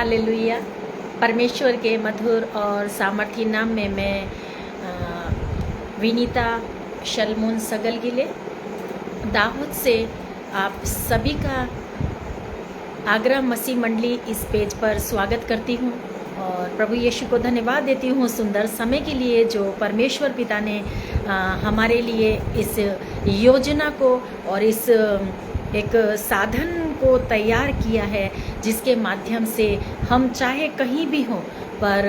Hallelujah. परमेश्वर के मधुर और सामर्थी नाम में मैं विनीता शलमोन सगलगिले दाहोद से आप सभी का आगरा मसीह मंडली इस पेज पर स्वागत करती हूँ और प्रभु यीशु को धन्यवाद देती हूँ सुंदर समय के लिए जो परमेश्वर पिता ने हमारे लिए इस योजना को और इस एक साधन को तैयार किया है जिसके माध्यम से हम चाहे कहीं भी हों पर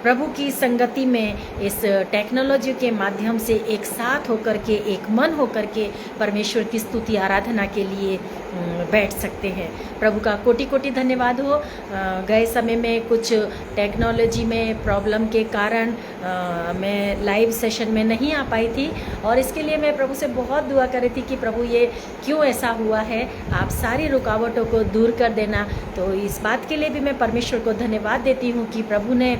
प्रभु की संगति में इस टेक्नोलॉजी के माध्यम से एक साथ होकर के एक मन होकर के परमेश्वर की स्तुति आराधना के लिए बैठ सकते हैं। प्रभु का कोटि कोटि धन्यवाद हो। गए समय में कुछ टेक्नोलॉजी में प्रॉब्लम के कारण मैं लाइव सेशन में नहीं आ पाई थी और इसके लिए मैं प्रभु से बहुत दुआ कर रही थी कि प्रभु ये क्यों ऐसा हुआ है, आप सारी रुकावटों को दूर कर देना। तो इस बात के लिए भी मैं परमेश्वर को धन्यवाद देती हूँ कि प्रभु ने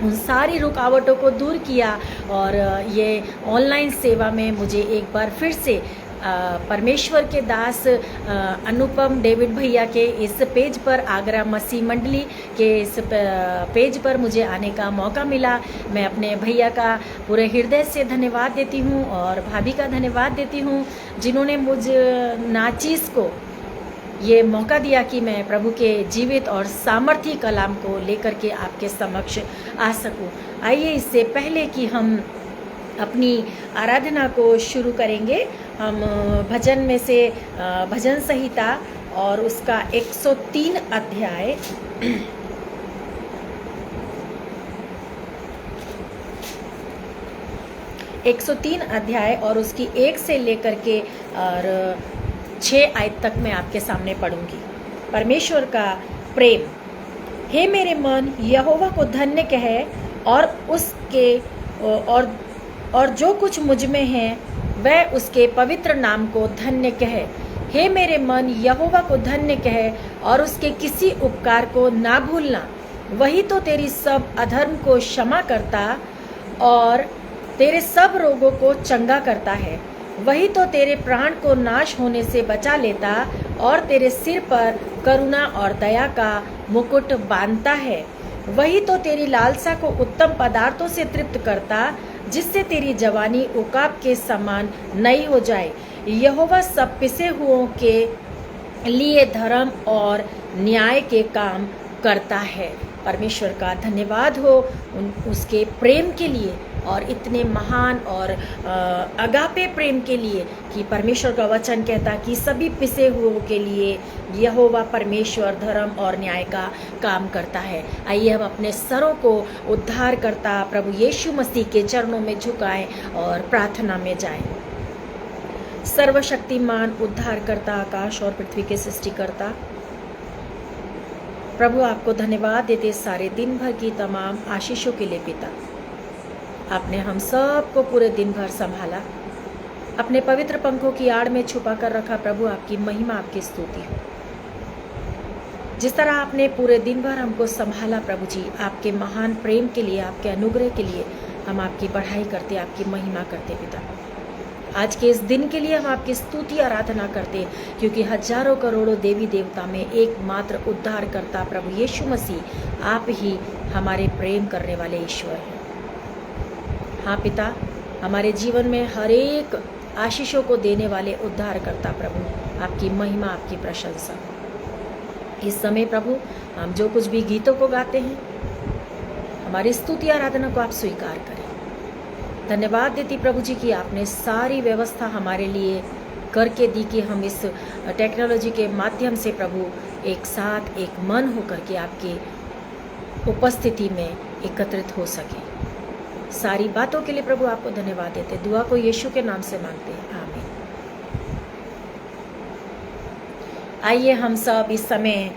उन सारी रुकावटों को दूर किया और ये ऑनलाइन सेवा में मुझे एक बार फिर से परमेश्वर के दास अनुपम डेविड भैया के इस पेज पर आगरा मसीह मंडली के इस पेज पर मुझे आने का मौका मिला। मैं अपने भैया का पूरे हृदय से धन्यवाद देती हूँ और भाभी का धन्यवाद देती हूँ जिन्होंने मुझ नाचीज़ को ये मौका दिया कि मैं प्रभु के जीवित और सामर्थी कलाम को लेकर के आपके समक्ष आ सकूं। आइए इससे पहले कि हम अपनी आराधना को शुरू करेंगे, हम भजन में से भजन संहिता और उसका 103 अध्याय और उसकी 1 से लेकर के और 6 आयत तक मैं आपके सामने पढ़ूंगी। परमेश्वर का प्रेम। हे मेरे मन यहोवा को धन्य कहे और उसके और जो कुछ मुझ में है वह उसके पवित्र नाम को धन्य कहे। हे मेरे मन यहोवा को धन्य कहे और उसके किसी उपकार को ना भूलना। वही तो तेरी सब अधर्म को क्षमा करता और तेरे सब रोगों को चंगा करता है। वही तो तेरे प्राण को नाश होने से बचा लेता और तेरे सिर पर करुणा और दया का मुकुट बांधता है। वही तो तेरी लालसा को उत्तम पदार्थों से तृप्त करता जिससे तेरी जवानी उकाब के समान नई हो जाए। यहोवा सब पिसे हुओं के लिए धर्म और न्याय के काम करता है। परमेश्वर का धन्यवाद हो उसके प्रेम के लिए और इतने महान और अगापे प्रेम के लिए कि परमेश्वर का वचन कहता कि सभी पिसे हुओं के लिए यहोवा परमेश्वर धर्म और न्याय का काम करता है। आइए हम अपने सरों को उद्धार करता प्रभु यीशु मसीह के चरणों में झुकाएं और प्रार्थना में जाएं। सर्वशक्तिमान उद्धार करता आकाश और पृथ्वी के सृष्टिकर्ता प्रभु आपको धन्यवाद देते सारे दिन भर की तमाम आशीषों के लिए पिता। आपने हम सब को पूरे दिन भर संभाला, अपने पवित्र पंखों की आड़ में छुपा कर रखा। प्रभु आपकी महिमा आपकी स्तुति हो। जिस तरह आपने पूरे दिन भर हमको संभाला प्रभु जी, आपके महान प्रेम के लिए, आपके अनुग्रह के लिए हम आपकी बढ़ाई करते, आपकी महिमा करते पिता। आज के इस दिन के लिए हम आपकी स्तुति आराधना करते क्योंकि हजारों करोड़ों देवी देवता में एकमात्र उद्धार करता प्रभु यीशु मसीह आप ही हमारे प्रेम करने वाले ईश्वर हैं। हाँ पिता, हमारे जीवन में हर एक आशीषों को देने वाले उद्धार करता प्रभु, आपकी महिमा आपकी प्रशंसा। इस समय प्रभु हम जो कुछ भी गीतों को गाते हैं हमारी स्तुति आराधना को आप स्वीकार करें। धन्यवाद देती प्रभु जी कि आपने सारी व्यवस्था हमारे लिए करके दी कि हम इस टेक्नोलॉजी के माध्यम से प्रभु एक साथ एक मन होकर के आपकी उपस्थिति में एकत्रित हो सके। सारी बातों के लिए प्रभु आपको धन्यवाद देते। दुआ को यीशु के नाम से मांगते हैं, आमीन। आइए हम सब इस समय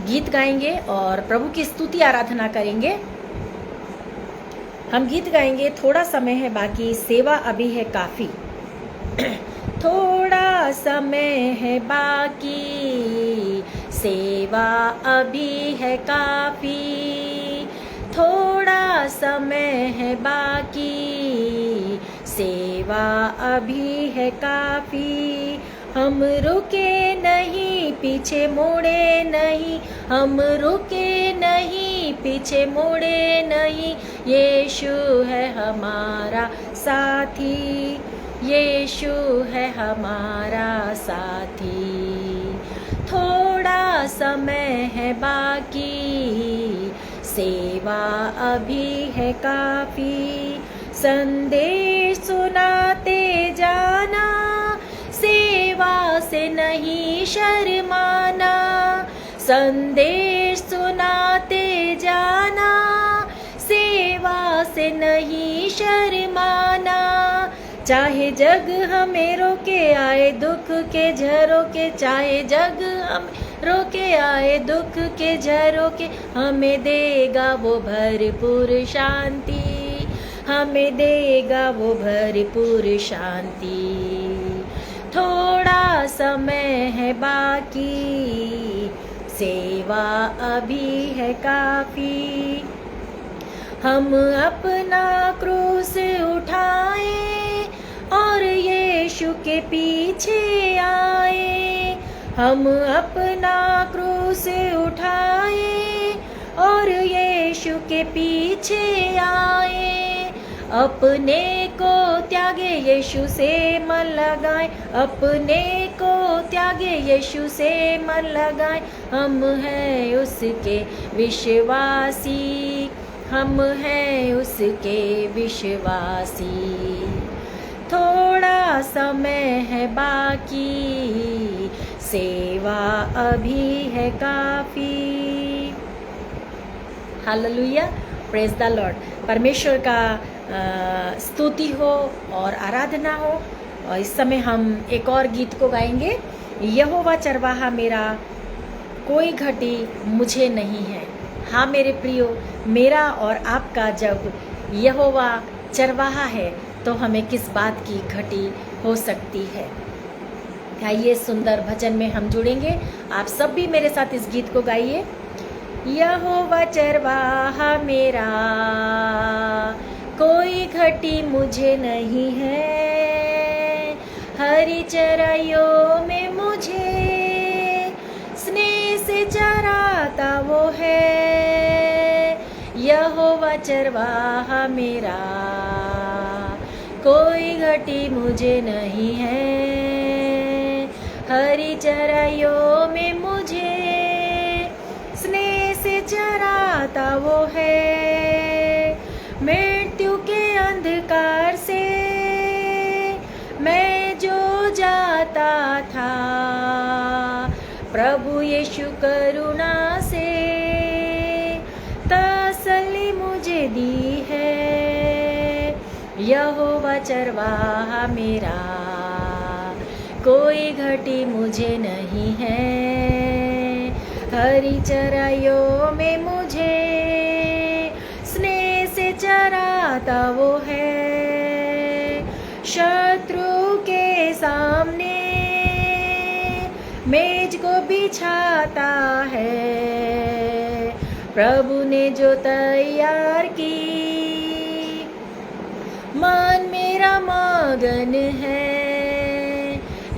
गीत गाएंगे और प्रभु की स्तुति आराधना करेंगे। हम गीत गाएंगे। थोड़ा समय है बाकी, सेवा अभी है काफ़ी। थोड़ा समय है बाकी, सेवा अभी है काफ़ी। थोड़ा समय है बाकी, सेवा अभी है काफ़ी। हम रुके नहीं, पीछे मुड़े नहीं, हम रुके नहीं, पीछे मुड़े नहीं। यीशु है हमारा साथी, यीशु है हमारा साथी। थोड़ा समय है बाकी, सेवा अभी है काफी। संदेश सुनाते जाना, सेवा से नहीं शर्माना। संदेश सुनाते जाना, सेवा से नहीं शर्माना। चाहे जग हमें रोके आए दुख के झरोके, चाहे जग हम रोके आए दुख के झरोके, हमें देगा वो भरपूर शांति, हमें देगा वो भरपूर शांति। थोड़ा समय है बाकी, सेवा अभी है काफी। हम अपना क्रूस उठाए और यीशु के पीछे आए। हम अपना क्रूस उठाए और यीशु के पीछे आए। अपने को त्यागे यीशु से मन लगाए, अपने को त्यागे यीशु से मन लगाए। हम हैं उसके विश्वासी, हम हैं उसके विश्वासी। थोड़ा समय है बाकी, सेवा अभी है काफी। Hallelujah, praise the Lord. परमेश्वर का स्तुति हो और आराधना हो। और इस समय हम एक और गीत को गाएंगे। यहोवा चरवाहा मेरा, कोई घटी मुझे नहीं है। हाँ मेरे प्रियो, मेरा और आपका जब यहोवा चरवाहा है तो हमें किस बात की घटी हो सकती है। आइए सुंदर भजन में हम जुड़ेंगे। आप सब भी मेरे साथ इस गीत को गाइए। यहोवा चरवाहा मेरा, कोई घटी मुझे नहीं है। हरी चराइयों में मुझे स्नेह से चराता वो है। यहोवा चरवाहा मेरा, कोई घटी मुझे नहीं है। हरी चराइयों में मुझे स्नेह से चराता वो है। मृत्यु के अंधकार से मैं जो जाता था, प्रभु यीशु करुणा से तसल्ली मुझे दी है। यहोवा चरवाहा मेरा, कोई घटी मुझे नहीं है। हरी चराइयों में मुझे स्नेह से चराता वो है। शत्रु के सामने मेज को बिछाता है। प्रभु ने जो तैयार की, मन मेरा मगन है।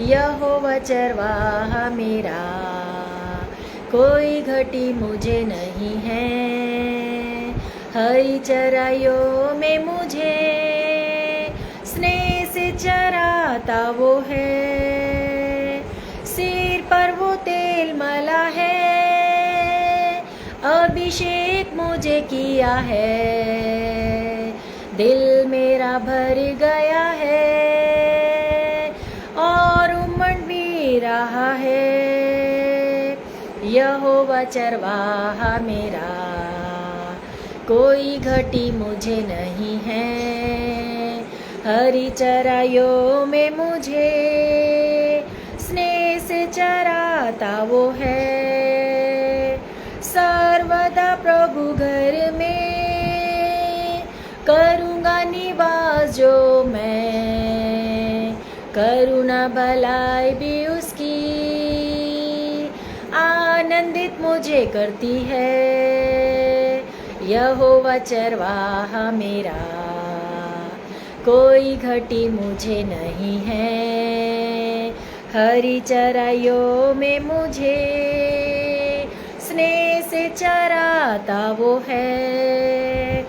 यहोवा चरवाहा मेरा, कोई घटी मुझे नहीं है। हरी चराइयों में मुझे स्नेह से चराता वो है। सिर पर वो तेल मला है, अभिषेक मुझे किया है। दिल मेरा भर गया है और उमड़ भी रहा है। यहोवा चरवाहा मेरा, कोई घटी मुझे नहीं है। हरी चराइयों में मुझे स्नेह से चराता वो है। सर्वदा प्रभु घर में करूँगा निवास जो मैं। करुणा भलाई भी उसकी आनंदित मुझे करती है। यहोवा चरवाहा मेरा, कोई घटी मुझे नहीं है। हरी चराइयों में मुझे स्नेह से चराता वो है।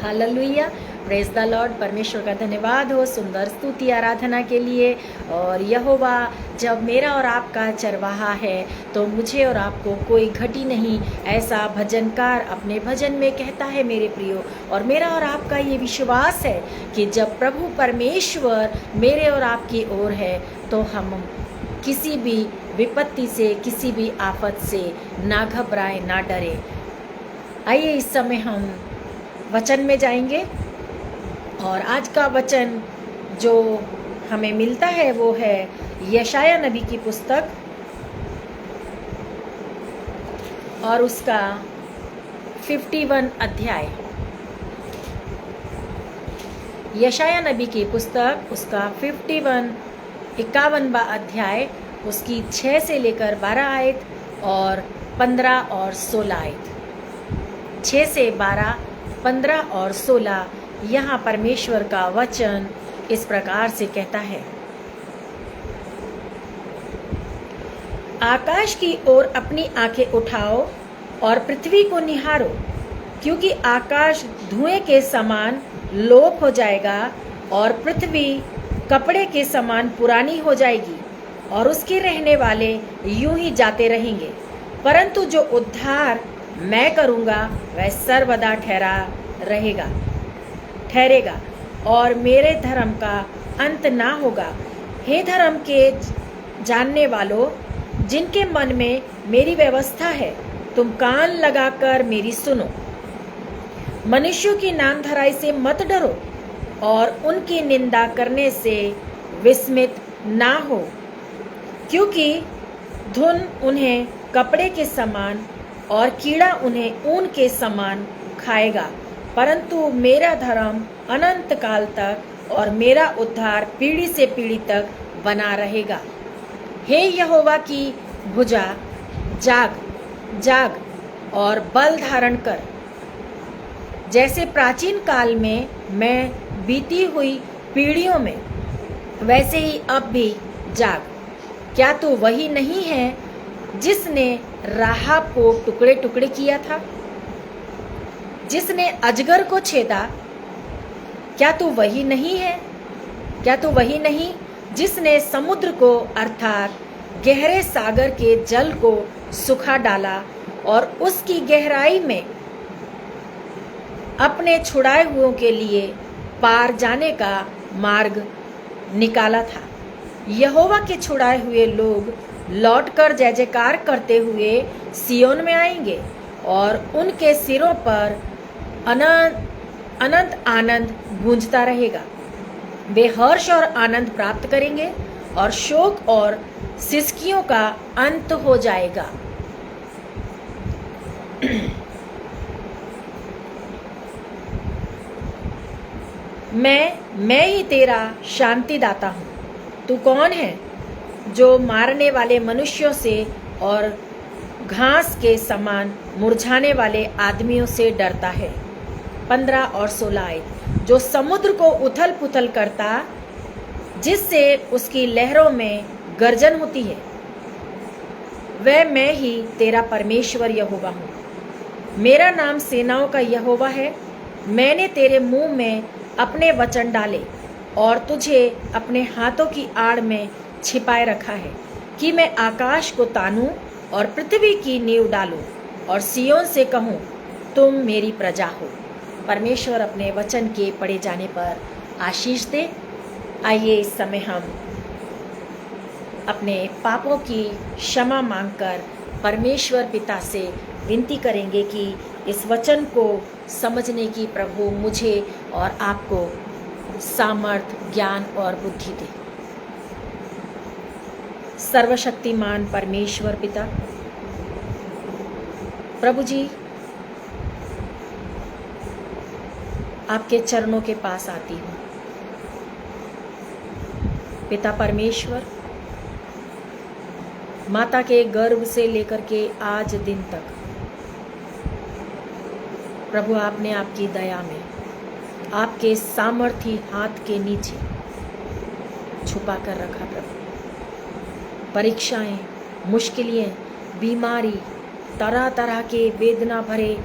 Hallelujah, praise the Lord. परमेश्वर का धन्यवाद हो सुंदर स्तुति आराधना के लिए। और यहोवा जब मेरा और आपका चरवाहा है तो मुझे और आपको कोई घटी नहीं, ऐसा भजनकार अपने भजन में कहता है मेरे प्रियो। और मेरा और आपका ये विश्वास है कि जब प्रभु परमेश्वर मेरे और आपकी ओर है तो हम किसी भी विपत्ति से, किसी भी आफत से ना घबराए, ना डरे। आइए इस समय हम वचन में जाएंगे और आज का वचन जो हमें मिलता है वो है यशाया नबी की पुस्तक और उसका 51 अध्याय। यशाया नबी की पुस्तक उसका 51 अध्याय, उसकी 6 से लेकर 12 आयत और 15 और 16 आयत। 6 से 12, 15 और 16 यहाँ परमेश्वर का वचन इस प्रकार से कहता है। आकाश की ओर अपनी आंखें उठाओ और पृथ्वी को निहारो, क्योंकि आकाश धुएं के समान लोप हो जाएगा और पृथ्वी कपड़े के समान पुरानी हो जाएगी और उसके रहने वाले यूं ही जाते रहेंगे। परंतु जो उद्धार मैं करूँगा वह सर्वदा ठहरेगा और मेरे धर्म का अंत ना होगा। हे धर्म के जानने वालों, जिनके मन में मेरी व्यवस्था है, तुम कान लगाकर मेरी सुनो। मनुष्यों की नामधराई से मत डरो और उनकी निंदा करने से विस्मित ना हो, क्योंकि धुन उन्हें कपड़े के समान और कीड़ा उन्हें ऊन के समान खाएगा। परंतु मेरा धर्म अनंत काल तक और मेरा उद्धार पीढ़ी से पीढ़ी तक बना रहेगा। हे यहोवा की भुजा, जाग जाग और बल धारण कर। जैसे प्राचीन काल में मैं बीती हुई पीढ़ियों में, वैसे ही अब भी जाग। क्या तू वही नहीं है जिसने राहाब को टुकड़े टुकड़े किया था, जिसने अजगर को छेदा? क्या तू वही नहीं है? क्या तू वही नहीं जिसने समुद्र को अर्थात गहरे सागर के जल को सुखा डाला और उसकी गहराई में अपने छुड़ाए हुओं के लिए पार जाने का मार्ग निकाला था? यहोवा के छुड़ाए हुए लोग लौटकर जय जयकार करते हुए सियोन में आएंगे और उनके सिरों पर अनंत आनंद गूंजता रहेगा। वे हर्ष और आनंद प्राप्त करेंगे और शोक और सिसकियों का अंत हो जाएगा। मैं ही तेरा शांति दाता हूँ। तू कौन है जो मारने वाले मनुष्यों से और घास के समान मुरझाने वाले आदमियों से डरता है? 15 और 16 आयत। जो समुद्र को उथल पुथल करता, जिससे उसकी लहरों में गर्जन होती है, वह मैं ही तेरा परमेश्वर यहोवा हूँ। मेरा नाम सेनाओं का यहोवा है। मैंने तेरे मुंह में अपने वचन डाले और तुझे अपने हाथों की आड़ में छिपाए रखा है, कि मैं आकाश को तानूं और पृथ्वी की नींव डालूं और सियोन से कहूँ, तुम मेरी प्रजा हो। परमेश्वर अपने वचन के पढ़े जाने पर आशीष दे। आइए इस समय हम अपने पापों की क्षमा मांगकर परमेश्वर पिता से विनती करेंगे कि इस वचन को समझने की प्रभु मुझे और आपको सामर्थ, ज्ञान और बुद्धि दे। सर्वशक्तिमान परमेश्वर पिता, प्रभु जी आपके चरणों के पास आती हूँ। पिता परमेश्वर, माता के गर्भ से लेकर के आज दिन तक प्रभु आपने आपकी दया में आपके सामर्थी हाथ के नीचे छुपा कर रखा। प्रभु परीक्षाएं, मुश्किलें, बीमारी, तरह तरह के वेदना भरे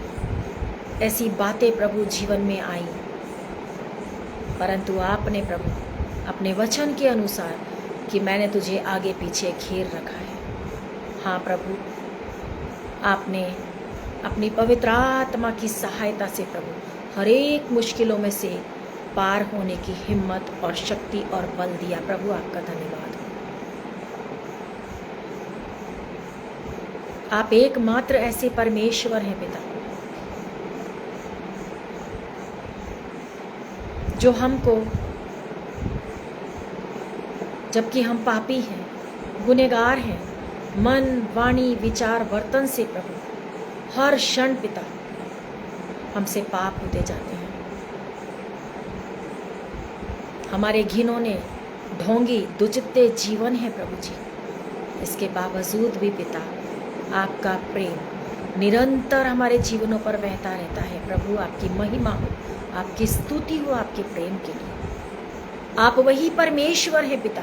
ऐसी बातें प्रभु जीवन में आई, परंतु आपने प्रभु अपने वचन के अनुसार कि मैंने तुझे आगे पीछे घेर रखा है। हाँ प्रभु, आपने अपनी पवित्र आत्मा की सहायता से प्रभु हर एक मुश्किलों में से पार होने की हिम्मत और शक्ति और बल दिया। प्रभु आपका धन्यवाद हो। आप एकमात्र ऐसे परमेश्वर हैं पिता, जो हमको, जबकि हम पापी हैं, गुनहगार हैं, मन, वाणी, विचार, वर्तन से प्रभु हर क्षण पिता हमसे पाप होते जाते हैं। हमारे घिनौने, ढोंगी, दुचित्ते जीवन है प्रभु जी, इसके बावजूद भी पिता आपका प्रेम निरंतर हमारे जीवनों पर बहता रहता है। प्रभु आपकी महिमा हो, आपकी स्तुति हो आपके प्रेम के लिए। आप वही परमेश्वर है पिता,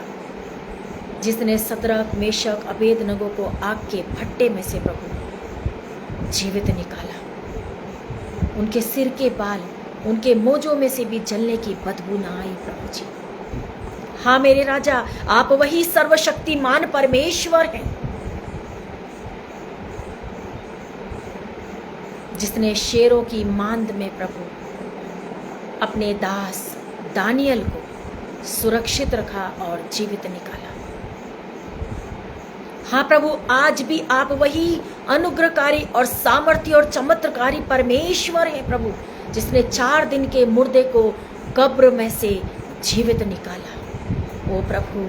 जिसने सदरक, मेशक, अबेदनगो को आग के भट्टे में से प्रभु जीवित निकाला। उनके सिर के बाल, उनके मोजों में से भी जलने की बदबू ना आई प्रभु जी। हाँ मेरे राजा, आप वही सर्वशक्तिमान परमेश्वर हैं, जिसने शेरों की मांद में प्रभु अपने दास दानियल को सुरक्षित रखा और जीवित निकाला। हाँ प्रभु, आज भी आप वही अनुग्रहकारी और सामर्थ्य और चमत्कारी परमेश्वर हैं प्रभु, जिसने 4 दिन के मुर्दे को कब्र में से जीवित निकाला। ओ प्रभु,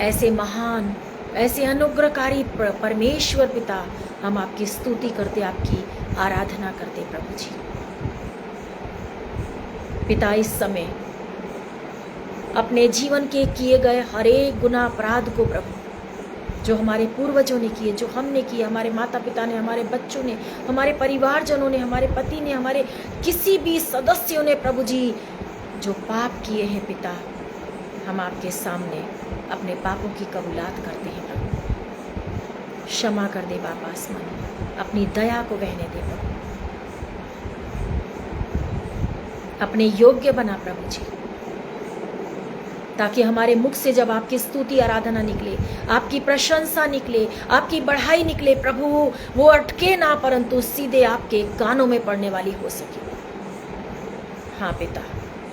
ऐसे महान, ऐसे अनुग्रहकारी परमेश्वर पिता, हम आपकी स्तुति करते, आपकी आराधना करते प्रभु जी। पिता, इस समय अपने जीवन के किए गए हर एक गुनाह अपराध को प्रभु, जो हमारे पूर्वजों ने किए, जो हमने किए, हमारे माता पिता ने, हमारे बच्चों ने, हमारे परिवारजनों ने, हमारे पति ने, हमारे किसी भी सदस्यों ने प्रभु जी जो पाप किए हैं पिता, हम आपके सामने अपने पापों की कबूलात करते हैं प्रभु। क्षमा कर दे बाबा आसमान, अपनी दया को बहने दे प्रभु, अपने योग्य बना प्रभु जी, ताकि हमारे मुख से जब आपकी स्तुति आराधना निकले, आपकी प्रशंसा निकले, आपकी बढ़ाई निकले प्रभु, वो अटके ना, परंतु सीधे आपके कानों में पड़ने वाली हो सके। हाँ पिता,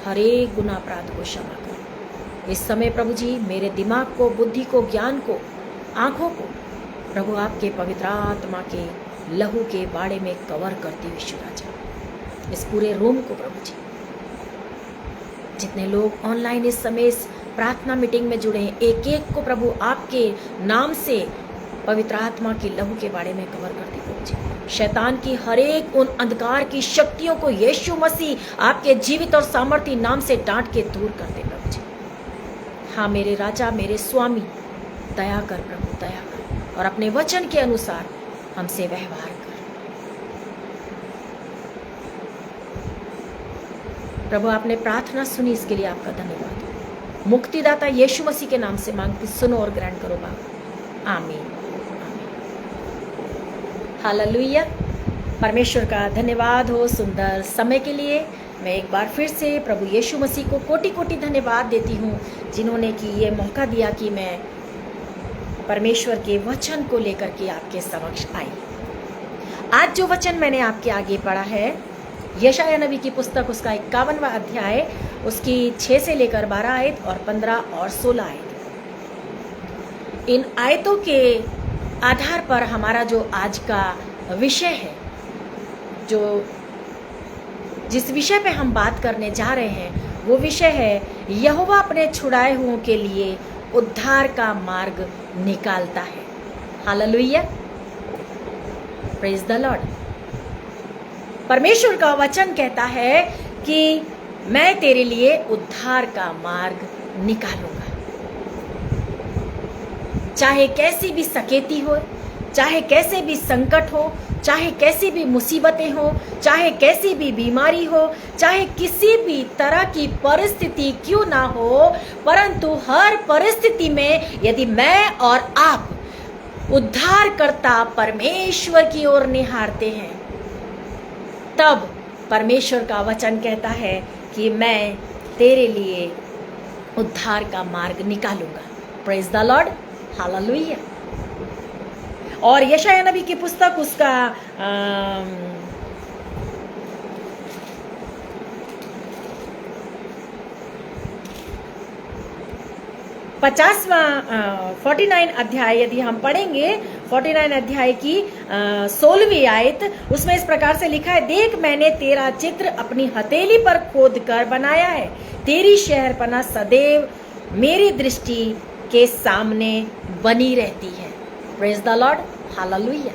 हर एक गुनाह अपराध को क्षमा करो। इस समय प्रभु जी मेरे दिमाग को, बुद्धि को, ज्ञान को, आंखों को प्रभु आपके पवित्र आत्मा के लहू के बाड़े में कवर करती हुई यीशु राजा, इस पूरे रूम को प्रभु जी, जितने लोग ऑनलाइन इस समय इस प्रार्थना मीटिंग में जुड़े हैं, एक एक को प्रभु आपके नाम से पवित्र आत्मा की लहू के बारे में कवर कर दी प्रभु जी। शैतान की हर एक उन अंधकार की शक्तियों को यीशु मसीह आपके जीवित और सामर्थ्य नाम से डांट के दूर कर दे प्रभु जी। हाँ मेरे राजा, मेरे स्वामी, दया कर प्रभु, दया कर, और अपने वचन के अनुसार हमसे व्यवहार कर प्रभु। आपने प्रार्थना सुनी, इसके लिए आपका धन्यवाद। मुक्तिदाता यीशु मसीह के नाम से मांगती, सुनो और ग्रहण करो बाबा, आमीन। हालेलुया। परमेश्वर का धन्यवाद हो सुंदर समय के लिए। मैं एक बार फिर से प्रभु यीशु मसीह को कोटि कोटि धन्यवाद देती हूँ, जिन्होंने कि ये मौका दिया कि मैं परमेश्वर के वचन को लेकर के आपके समक्ष आई। आज जो वचन मैंने आपके आगे पढ़ा है, यशायाह नबी की पुस्तक, उसका 51वां अध्याय, उसकी 6 से लेकर 12 आयत और 15 और 16 आयत। इन आयतों के आधार पर हमारा जो आज का विषय है, जो जिस विषय पे हम बात करने जा रहे हैं, वो विषय है यहोवा अपने छुड़ाए हुओं के लिए उद्धार का मार्ग निकालता है। Hallelujah, praise the Lord. परमेश्वर का वचन कहता है कि मैं तेरे लिए उद्धार का मार्ग निकालूंगा। चाहे कैसी भी सकेती हो, चाहे कैसे भी संकट हो, चाहे कैसी भी मुसीबतें हो, चाहे कैसी भी बीमारी हो, चाहे किसी भी तरह की परिस्थिति क्यों ना हो, परंतु हर परिस्थिति में यदि मैं और आप उद्धारकर्ता परमेश्वर की ओर निहारते हैं, तब परमेश्वर का वचन कहता है कि मैं तेरे लिए उद्धार का मार्ग निकालूंगा। Praise the Lord, hallelujah. और यशायाह नबी की पुस्तक उसका 49 अध्याय यदि हम पढ़ेंगे, 49 अध्याय की 16वीं आयत, उसमें इस प्रकार से लिखा है, देख मैंने तेरा चित्र अपनी हथेली पर खोद कर बनाया है, तेरी शहरपनाह सदैव मेरी दृष्टि के सामने बनी रहती है। Praise the Lord, hallelujah.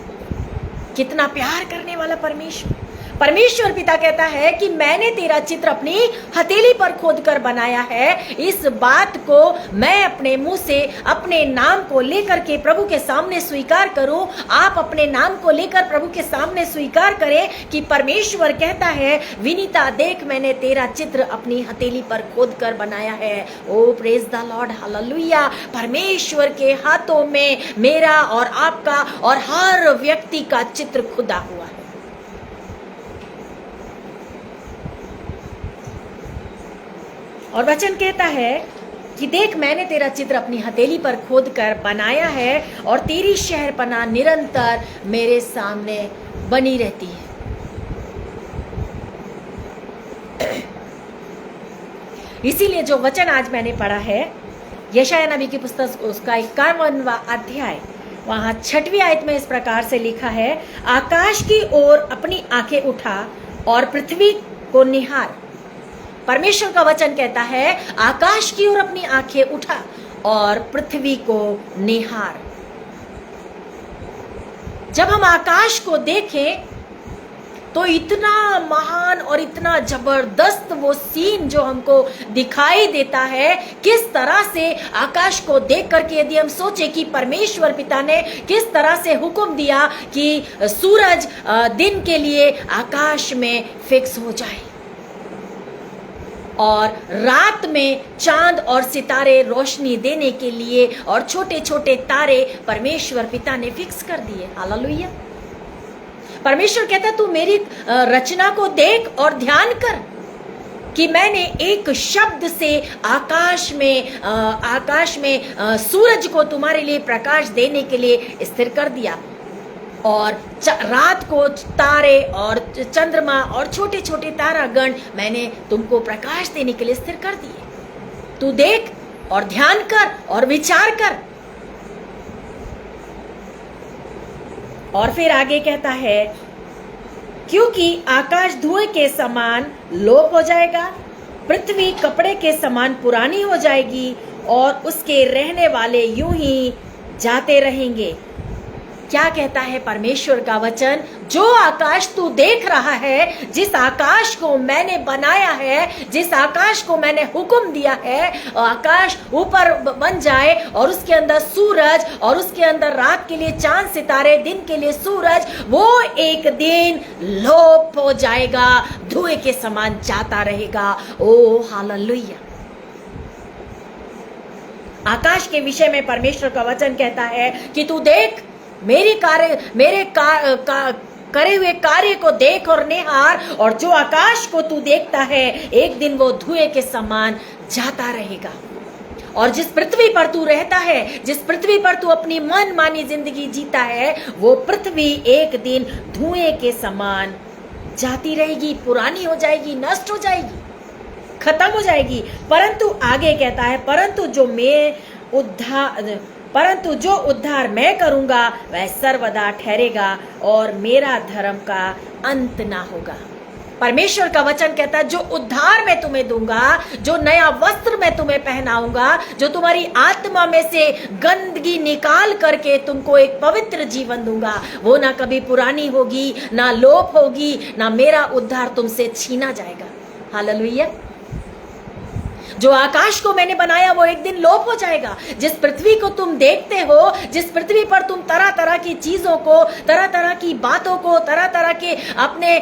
कितना प्यार करने वाला परमेश्वर। परमेश्वर पिता कहता है कि मैंने तेरा चित्र अपनी हथेली पर खोद कर बनाया है। इस बात को मैं अपने मुंह से अपने नाम को लेकर के प्रभु के सामने स्वीकार करूं। आप अपने नाम को लेकर प्रभु के सामने स्वीकार करें कि परमेश्वर कहता है, विनीता देख मैंने तेरा चित्र अपनी हथेली पर खोद कर बनाया है। ओ प्रेज द लॉर्ड, हालेलुया। परमेश्वर के हाथों में मेरा और आपका और हर व्यक्ति का चित्र खुदा हुआ है। और वचन कहता है कि देख मैंने तेरा चित्र अपनी हथेली पर खोद कर बनाया है और तेरी शहरपनाह निरंतर मेरे सामने बनी रहती है। इसीलिए जो वचन आज मैंने पढ़ा है, यशायाह नबी की पुस्तक उसका 51वां अध्याय, वहां 6वीं आयत में इस प्रकार से लिखा है, आकाश की ओर अपनी आंखें उठा और पृथ्वी को निहार। परमेश्वर का वचन कहता है, आकाश की ओर अपनी आंखें उठा और पृथ्वी को निहार। जब हम आकाश को देखें तो इतना महान और इतना जबरदस्त वो सीन जो हमको दिखाई देता है, किस तरह से आकाश को देख करके यदि हम सोचे कि परमेश्वर पिता ने किस तरह से हुक्म दिया कि सूरज दिन के लिए आकाश में फिक्स हो जाए और रात में चांद और सितारे रोशनी देने के लिए और छोटे छोटे तारे परमेश्वर पिता ने फिक्स कर दिए। हालेलुया। परमेश्वर कहता है, तू मेरी रचना को देख और ध्यान कर कि मैंने एक शब्द से आकाश में सूरज को तुम्हारे लिए प्रकाश देने के लिए स्थिर कर दिया और रात को तारे और चंद्रमा और छोटे छोटे तारागण मैंने तुमको प्रकाश देने के लिए स्थिर कर दिए। तू देख और ध्यान कर और विचार कर। और फिर आगे कहता है, क्योंकि आकाश धुएं के समान लोप हो जाएगा, पृथ्वी कपड़े के समान पुरानी हो जाएगी और उसके रहने वाले यूं ही जाते रहेंगे। क्या कहता है परमेश्वर का वचन? जो आकाश तू देख रहा है, जिस आकाश को मैंने बनाया है, जिस आकाश को मैंने हुक्म दिया है, आकाश ऊपर बन जाए और उसके अंदर सूरज और उसके अंदर रात के लिए चांद सितारे, दिन के लिए सूरज, वो एक दिन लोप हो जाएगा, धुएं के समान जाता रहेगा। ओ हालेलुया। आकाश के विषय में परमेश्वर का वचन कहता है कि तू देख मेरे करे हुए कार्य को देख और निहार, और जो आकाश को तू देखता है एक दिन वो धुएं के समान जाता रहेगा। और जिस पृथ्वी पर तू रहता है, जिस पृथ्वी पर तू अपनी मनमानी जिंदगी जीता है, वो पृथ्वी एक दिन धुएं के समान जाती रहेगी, पुरानी हो जाएगी, नष्ट हो जाएगी, खत्म हो जाएगी। परंतु आगे कहता है, परंतु जो उद्धार मैं करूंगा वह सर्वदा ठहरेगा और मेरा धर्म का अंत ना होगा। परमेश्वर का वचन कहता है, जो उद्धार मैं तुम्हें दूंगा, जो नया वस्त्र मैं तुम्हें पहनाऊंगा, जो तुम्हारी आत्मा में से गंदगी निकाल करके तुमको एक पवित्र जीवन दूंगा, वो ना कभी पुरानी होगी, ना लोप होगी, ना मेरा उद्धार तुमसे छीना जाएगा। हालेलुया। जो आकाश को मैंने बनाया वो एक दिन लोप हो जाएगा। जिस पृथ्वी को तुम देखते हो, जिस पृथ्वी पर तुम तरह तरह की चीजों को, तरह तरह की बातों को, तरह तरह के अपने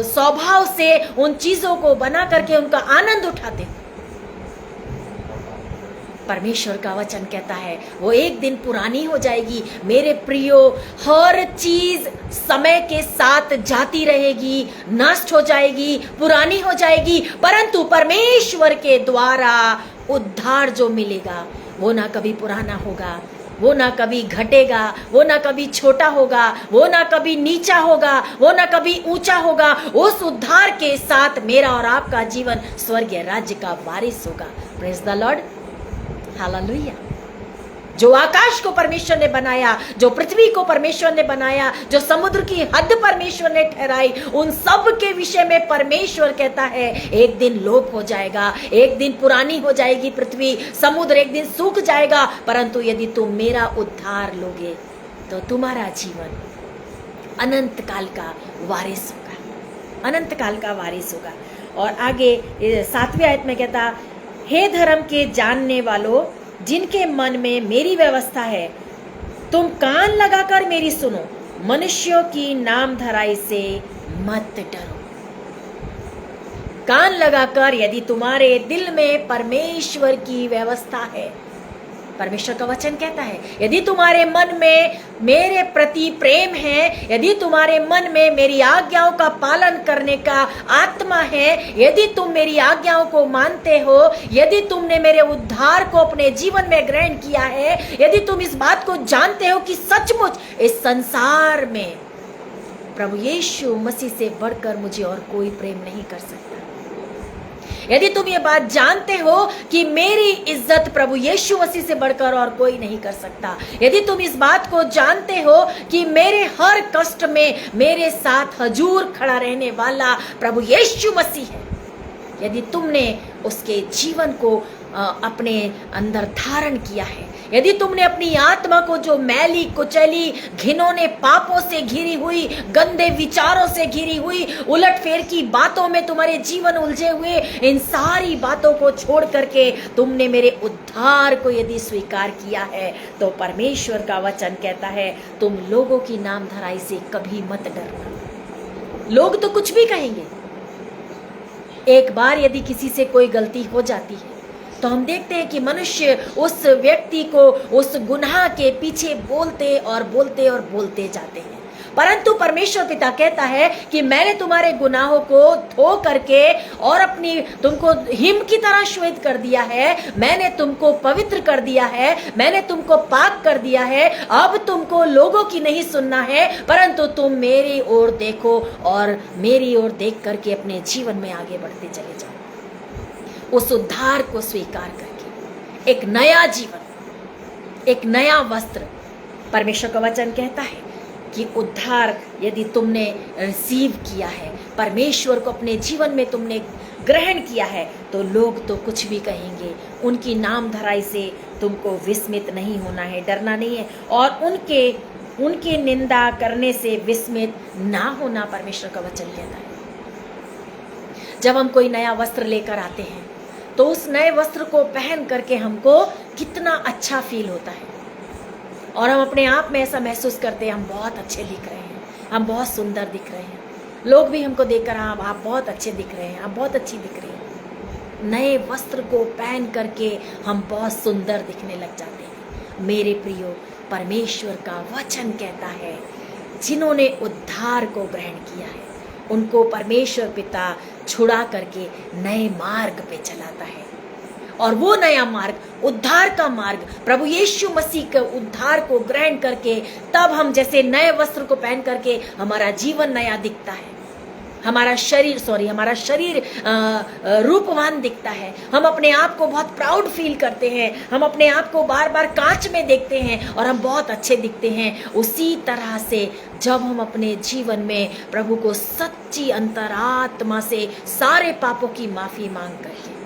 स्वभाव से उन चीजों को बना करके उनका आनंद उठाते हो, परमेश्वर का वचन कहता है वो एक दिन पुरानी हो जाएगी। मेरे प्रियो, हर चीज समय के साथ जाती रहेगी, नष्ट हो जाएगी, पुरानी हो जाएगी, परंतु परमेश्वर के द्वारा उद्धार जो मिलेगा वो ना कभी पुराना होगा, वो ना कभी घटेगा, वो ना कभी छोटा होगा, वो ना कभी नीचा होगा, वो ना कभी ऊंचा होगा। उस उद्धार के साथ मेरा और आपका जीवन स्वर्गीय राज्य का वारिस होगा। Praise the Lord, hallelujah. जो आकाश को परमेश्वर ने बनाया, जो पृथ्वी को परमेश्वर ने बनाया, जो समुद्र की हद परमेश्वर ने ठहराई, उन सब के विषय में परमेश्वर कहता है एक दिन लोप हो जाएगा, एक दिन पुरानी हो जाएगी पृथ्वी, समुद्र एक दिन सूख जाएगा, परंतु यदि तुम मेरा उद्धार लोगे तो तुम्हारा जीवन अनंत काल का वारिस होगा, अनंत काल का वारिस होगा। और आगे 7वें आयत में कहता, हे धर्म के जानने वालों, जिनके मन में मेरी व्यवस्था है, तुम कान लगाकर मेरी सुनो, मनुष्यों की नाम धराई से मत डरो। कान लगाकर, यदि तुम्हारे दिल में परमेश्वर की व्यवस्था है, परमेश्वर का वचन कहता है यदि तुम्हारे मन में मेरे प्रति प्रेम है, यदि तुम्हारे मन में मेरी आज्ञाओं का पालन करने का आत्मा है, यदि तुम मेरी आज्ञाओं को मानते हो, यदि तुमने मेरे उद्धार को अपने जीवन में ग्रहण किया है, यदि तुम इस बात को जानते हो कि सचमुच इस संसार में प्रभु यीशु मसीह से बढ़कर मुझे और कोई प्रेम नहीं कर सकता, यदि तुम ये बात जानते हो कि मेरी इज्जत प्रभु यीशु मसीह से बढ़कर और कोई नहीं कर सकता, यदि तुम इस बात को जानते हो कि मेरे हर कष्ट में मेरे साथ हजूर खड़ा रहने वाला प्रभु यीशु मसीह है, यदि तुमने उसके जीवन को अपने अंदर धारण किया है, यदि तुमने अपनी आत्मा को जो मैली कुचैली घिनौने पापों से घिरी हुई, गंदे विचारों से घिरी हुई, उलटफेर की बातों में तुम्हारे जीवन उलझे हुए, इन सारी बातों को छोड़ करके तुमने मेरे उद्धार को यदि स्वीकार किया है, तो परमेश्वर का वचन कहता है तुम लोगों की नाम धराई से कभी मत डरना। लोग तो कुछ भी कहेंगे, एक बार यदि किसी से कोई गलती हो जाती है तो हम देखते हैं कि मनुष्य उस व्यक्ति को उस गुनाह के पीछे बोलते और बोलते और बोलते जाते हैं, परंतु परमेश्वर पिता कहता है कि मैंने तुम्हारे गुनाहों को धो करके और अपनी तुमको हिम की तरह श्वेत कर दिया है, मैंने तुमको पवित्र कर दिया है, मैंने तुमको पाक कर दिया है। अब तुमको लोगों की नहीं सुनना है, परंतु तुम मेरी ओर देखो और मेरी ओर देख करके अपने जीवन में आगे बढ़ते चले जाओ, उस उद्धार को स्वीकार करके एक नया जीवन, एक नया वस्त्र। परमेश्वर का वचन कहता है कि उद्धार यदि तुमने रिसीव किया है, परमेश्वर को अपने जीवन में तुमने ग्रहण किया है, तो लोग तो कुछ भी कहेंगे, उनकी नाम धराई से तुमको विस्मित नहीं होना है, डरना नहीं है, और उनके निंदा करने से विस्मित ना होना। परमेश्वर का वचन कहता है जब हम कोई नया वस्त्र लेकर आते हैं तो उस नए वस्त्र को पहन करके हमको कितना अच्छा फील होता है, और हम अपने आप में ऐसा महसूस करते हैं हम बहुत अच्छे दिख रहे हैं, हम बहुत सुंदर दिख रहे हैं, लोग भी हमको देखकर आप बहुत अच्छे दिख रहे हैं, आप बहुत अच्छी दिख रही हैं। नए वस्त्र को पहन करके हम बहुत सुंदर दिखने लग जाते हैं। मेरे प्रियो, परमेश्वर का वचन कहता है जिन्होंने उद्धार को ग्रहण किया है उनको परमेश्वर पिता छुड़ा करके नए मार्ग पे चलाता है, और वो नया मार्ग उद्धार का मार्ग, प्रभु यीशु मसीह के उद्धार को ग्रहण करके तब हम जैसे नए वस्त्र को पहन करके हमारा जीवन नया दिखता है, हमारा शरीर रूपवान दिखता है, हम अपने आप को बहुत प्राउड फील करते हैं, हम अपने आप को बार बार कांच में देखते हैं और हम बहुत अच्छे दिखते हैं। उसी तरह से जब हम अपने जीवन में प्रभु को सच्ची अंतरात्मा से सारे पापों की माफी मांग करके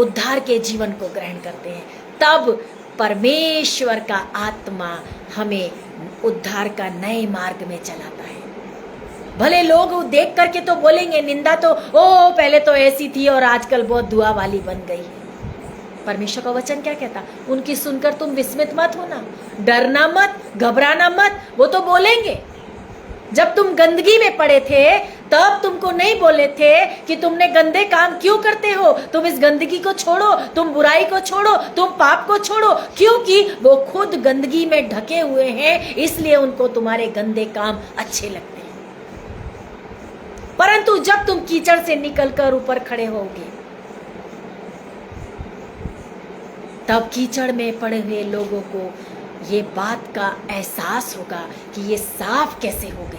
उद्धार के जीवन को ग्रहण करते हैं, तब परमेश्वर का आत्मा हमें उद्धार का नए मार्ग में चलाता है। भले लोग देख करके तो बोलेंगे, निंदा तो, ओ पहले तो ऐसी थी और आजकल बहुत दुआ वाली बन गई है। परमेश्वर का वचन क्या कहता? उनकी सुनकर तुम विस्मित मत होना, डरना मत, घबराना मत। वो तो बोलेंगे। जब तुम गंदगी में पड़े थे तब तुमको नहीं बोले थे कि तुमने गंदे काम क्यों करते हो, तुम इस गंदगी को छोड़ो, तुम बुराई को छोड़ो, तुम पाप को छोड़ो, क्योंकि वो खुद गंदगी में ढके हुए हैं, इसलिए उनको तुम्हारे गंदे काम अच्छे लगते हैं। परंतु जब तुम कीचड़ से निकलकर ऊपर खड़े होगे, तब कीचड़ में पड़े हुए लोगों को ये बात का एहसास होगा कि ये साफ कैसे हो गई,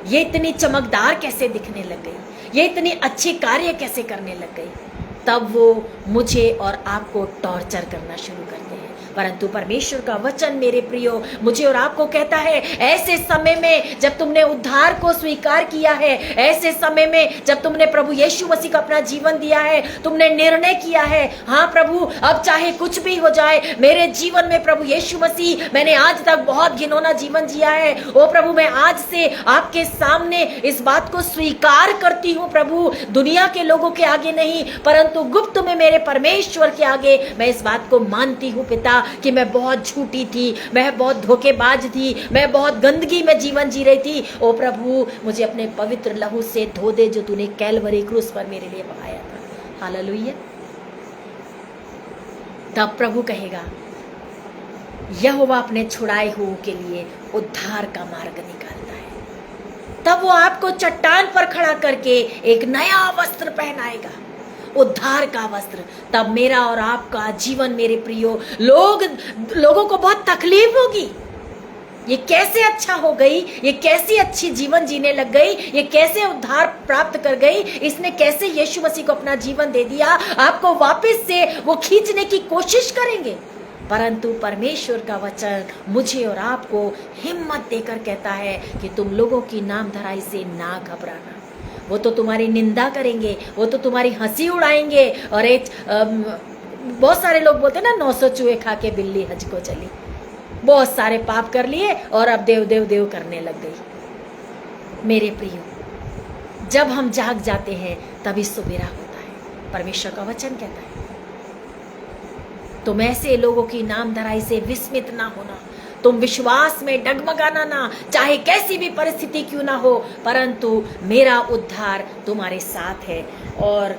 ये इतनी चमकदार कैसे दिखने लग गई, ये इतनी अच्छी कार्य कैसे करने लग गई। तब वो मुझे और आपको टॉर्चर करना शुरू करते हैं। परंतु परमेश्वर का वचन मेरे प्रियो मुझे और आपको कहता है, ऐसे समय में जब तुमने उद्धार को स्वीकार किया है, ऐसे समय में जब तुमने प्रभु यीशु मसीह को अपना जीवन दिया है, तुमने निर्णय किया है, हाँ प्रभु अब चाहे कुछ भी हो जाए मेरे जीवन में, प्रभु यीशु मसीह मैंने आज तक बहुत घिनौना जीवन जिया है, ओ प्रभु मैं आज से आपके सामने इस बात को स्वीकार करती हूँ प्रभु, दुनिया के लोगों के आगे नहीं परंतु गुप्त में मेरे परमेश्वर के आगे मैं इस बात को मानती हूँ पिता कि मैं बहुत झूठी थी, मैं बहुत धोखेबाज थी, मैं बहुत गंदगी में जीवन जी रही थी। ओ प्रभु मुझे अपने पवित्र लहू से धो दे जो तूने कैलवरी क्रूस पर मेरे लिए बहाया था। हालेलुया। तब प्रभु कहेगा, यहोवा अपने छुड़ाए हुओं के लिए उद्धार का मार्ग निकालता है। तब वो आपको चट्टान पर खड़ा करके एक नया वस्त्र पहनाएगा, उद्धार का वस्त्र। तब मेरा और आपका जीवन मेरे प्रियो लोगों को बहुत तकलीफ होगी, ये कैसे अच्छा हो गई, ये कैसी अच्छी जीवन जीने लग गई, ये कैसे उद्धार प्राप्त कर गई, इसने कैसे यीशु मसीह को अपना जीवन दे दिया। आपको वापस से वो खींचने की कोशिश करेंगे, परंतु परमेश्वर का वचन मुझे और आपको हिम्मत देकर कहता है कि तुम लोगों की नाम धराई से ना घबराना। वो तो तुम्हारी निंदा करेंगे, वो तो तुम्हारी हंसी उड़ाएंगे। और एक बहुत सारे लोग बोलते ना, 900 चूहे खा के बिल्ली हज को चली। बहुत सारे पाप कर लिए और अब देव देव देव करने लग गई। मेरे प्रियो जब हम जाग जाते हैं तभी सुबेरा होता है, परमेश्वर का वचन कहता है। तुम ऐसे लोगों की नाम धराई से विस्मित ना होना, तुम विश्वास में डगमगाना ना, चाहे कैसी भी परिस्थिति क्यों ना हो, परंतु मेरा उद्धार तुम्हारे साथ है। और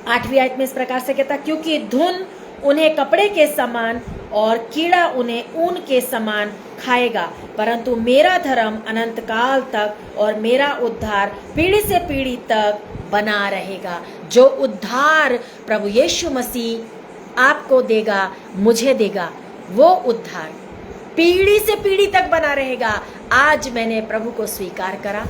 8वीं आयत में इस प्रकार से कहता, क्योंकि धुन उन्हें कपड़े के समान और कीड़ा उन्हें ऊन के समान खाएगा, परंतु मेरा धर्म अनंत काल तक और मेरा उद्धार पीढ़ी से पीढ़ी तक बना रहेगा। जो उद्धार प्रभु यीशु मसीह आपको देगा, मुझे देगा, वो उद्धार पीढ़ी से पीढ़ी तक बना रहेगा। आज मैंने प्रभु को स्वीकार करा,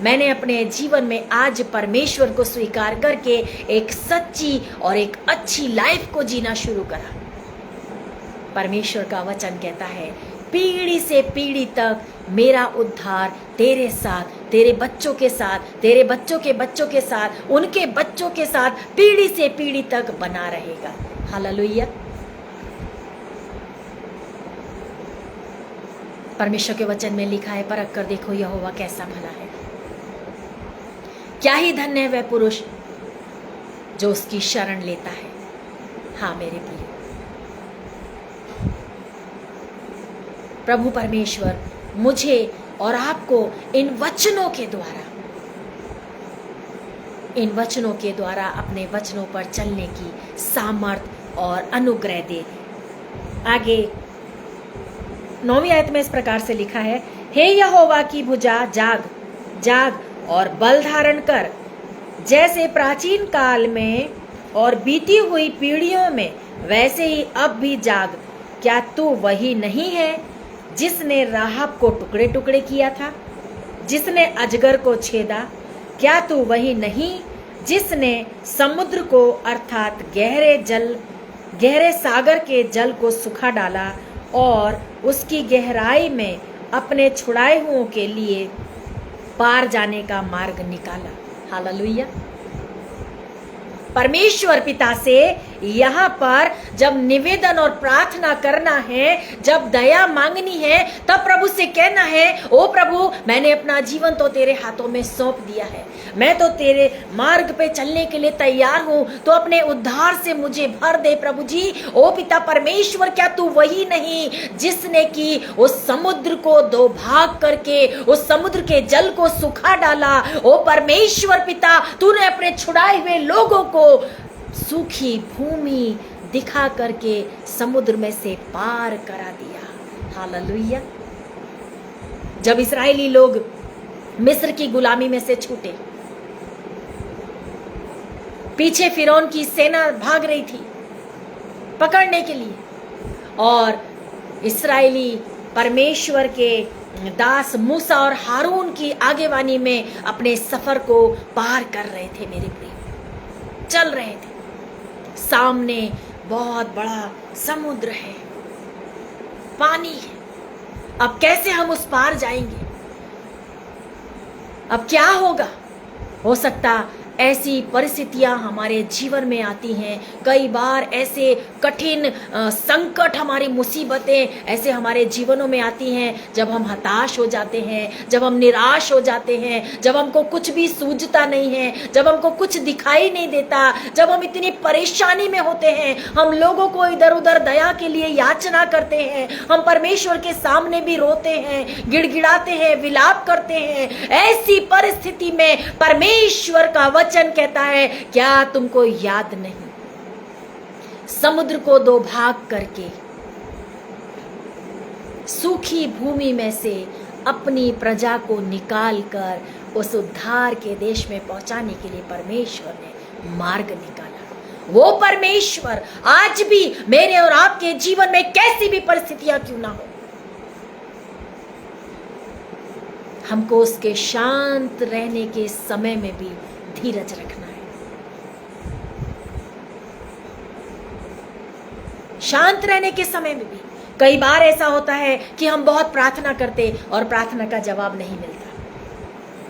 मैंने अपने जीवन में आज परमेश्वर को स्वीकार करके एक सच्ची और एक अच्छी लाइफ को जीना शुरू करा। परमेश्वर का वचन कहता है, पीढ़ी से पीढ़ी तक मेरा उद्धार तेरे साथ, तेरे बच्चों के साथ, तेरे बच्चों के बच्चों के साथ, उनके बच्चों के साथ पीढ़ी से पीढ़ी तक बना रहेगा। हालेलुया। परमेश्वर के वचन में लिखा है, परख कर देखो यहोवा कैसा भला है, क्या ही धन्य है वह पुरुष जो उसकी शरण लेता है। हाँ मेरे प्रिय, प्रभु परमेश्वर मुझे और आपको इन वचनों के द्वारा अपने वचनों पर चलने की सामर्थ और अनुग्रह दे। आगे 9वीं आयत में इस प्रकार से लिखा है, हे यहोवा की भुजा जाग जाग और बल धारण कर, जैसे प्राचीन काल में और बीती हुई पीढ़ियों में वैसे ही अब भी जाग। क्या तू वही नहीं है जिसने राहब को टुकड़े टुकड़े किया था, जिसने अजगर को छेदा? क्या तू वही नहीं जिसने समुद्र को अर्थात गहरे सागर के जल को सुखा डाला और उसकी गहराई में अपने छुड़ाए हुओं के लिए पार जाने का मार्ग निकाला? हालेलुया। परमेश्वर पिता से यहाँ पर जब निवेदन और प्रार्थना करना है, जब दया मांगनी है, तब प्रभु से कहना है, ओ प्रभु मैंने अपना जीवन तो तेरे हाथों में सौंप दिया है, मैं तो तेरे मार्ग पे चलने के लिए तैयार हूँ, तो अपने उद्धार से मुझे भर दे प्रभु जी। ओ पिता परमेश्वर, क्या तू वही नहीं जिसने कि उस समुद्र को दो भाग करके उस समुद्र के जल को सुखा डाला। ओ परमेश्वर पिता, तूने अपने छुड़ाए हुए लोगों को सूखी भूमि दिखा करके समुद्र में से पार करा दिया। हालेलुया। जब इस्राएली लोग मिस्र की गुलामी में से छूटे, पीछे फिरौन की सेना भाग रही थी पकड़ने के लिए, और इस्राएली परमेश्वर के दास मूसा और हारून की आगेवानी में अपने सफर को पार कर रहे थे। मेरे प्रिय, चल रहे थे, सामने बहुत बड़ा समुद्र है, पानी है। अब कैसे हम उस पार जाएंगे? अब क्या होगा? हो सकता ऐसी परिस्थितियां हमारे जीवन में आती हैं। कई बार ऐसे कठिन संकट, हमारी मुसीबतें ऐसे हमारे जीवनों में आती हैं जब हम हताश हो जाते हैं, जब हम निराश हो जाते हैं, जब हमको कुछ भी सूझता नहीं है, जब हमको कुछ दिखाई नहीं देता, जब हम इतनी परेशानी में होते हैं, हम लोगों को इधर उधर दया के लिए याचना करते हैं, हम परमेश्वर के सामने भी रोते हैं, गिड़गिड़ाते हैं, विलाप करते हैं। ऐसी परिस्थिति में परमेश्वर का वचन कहता है, क्या तुमको याद नहीं, समुद्र को दो भाग करके सूखी भूमि में से अपनी प्रजा को निकालकर उस उद्धार के देश में पहुंचाने के लिए परमेश्वर ने मार्ग निकाला। वो परमेश्वर आज भी मेरे और आपके जीवन में कैसी भी परिस्थितियां क्यों ना हो, हमको उसके शांत रहने के समय में भी धीरज रखना है। शांत रहने के समय में भी कई बार ऐसा होता है कि हम बहुत प्रार्थना करते और प्रार्थना का जवाब नहीं मिलता।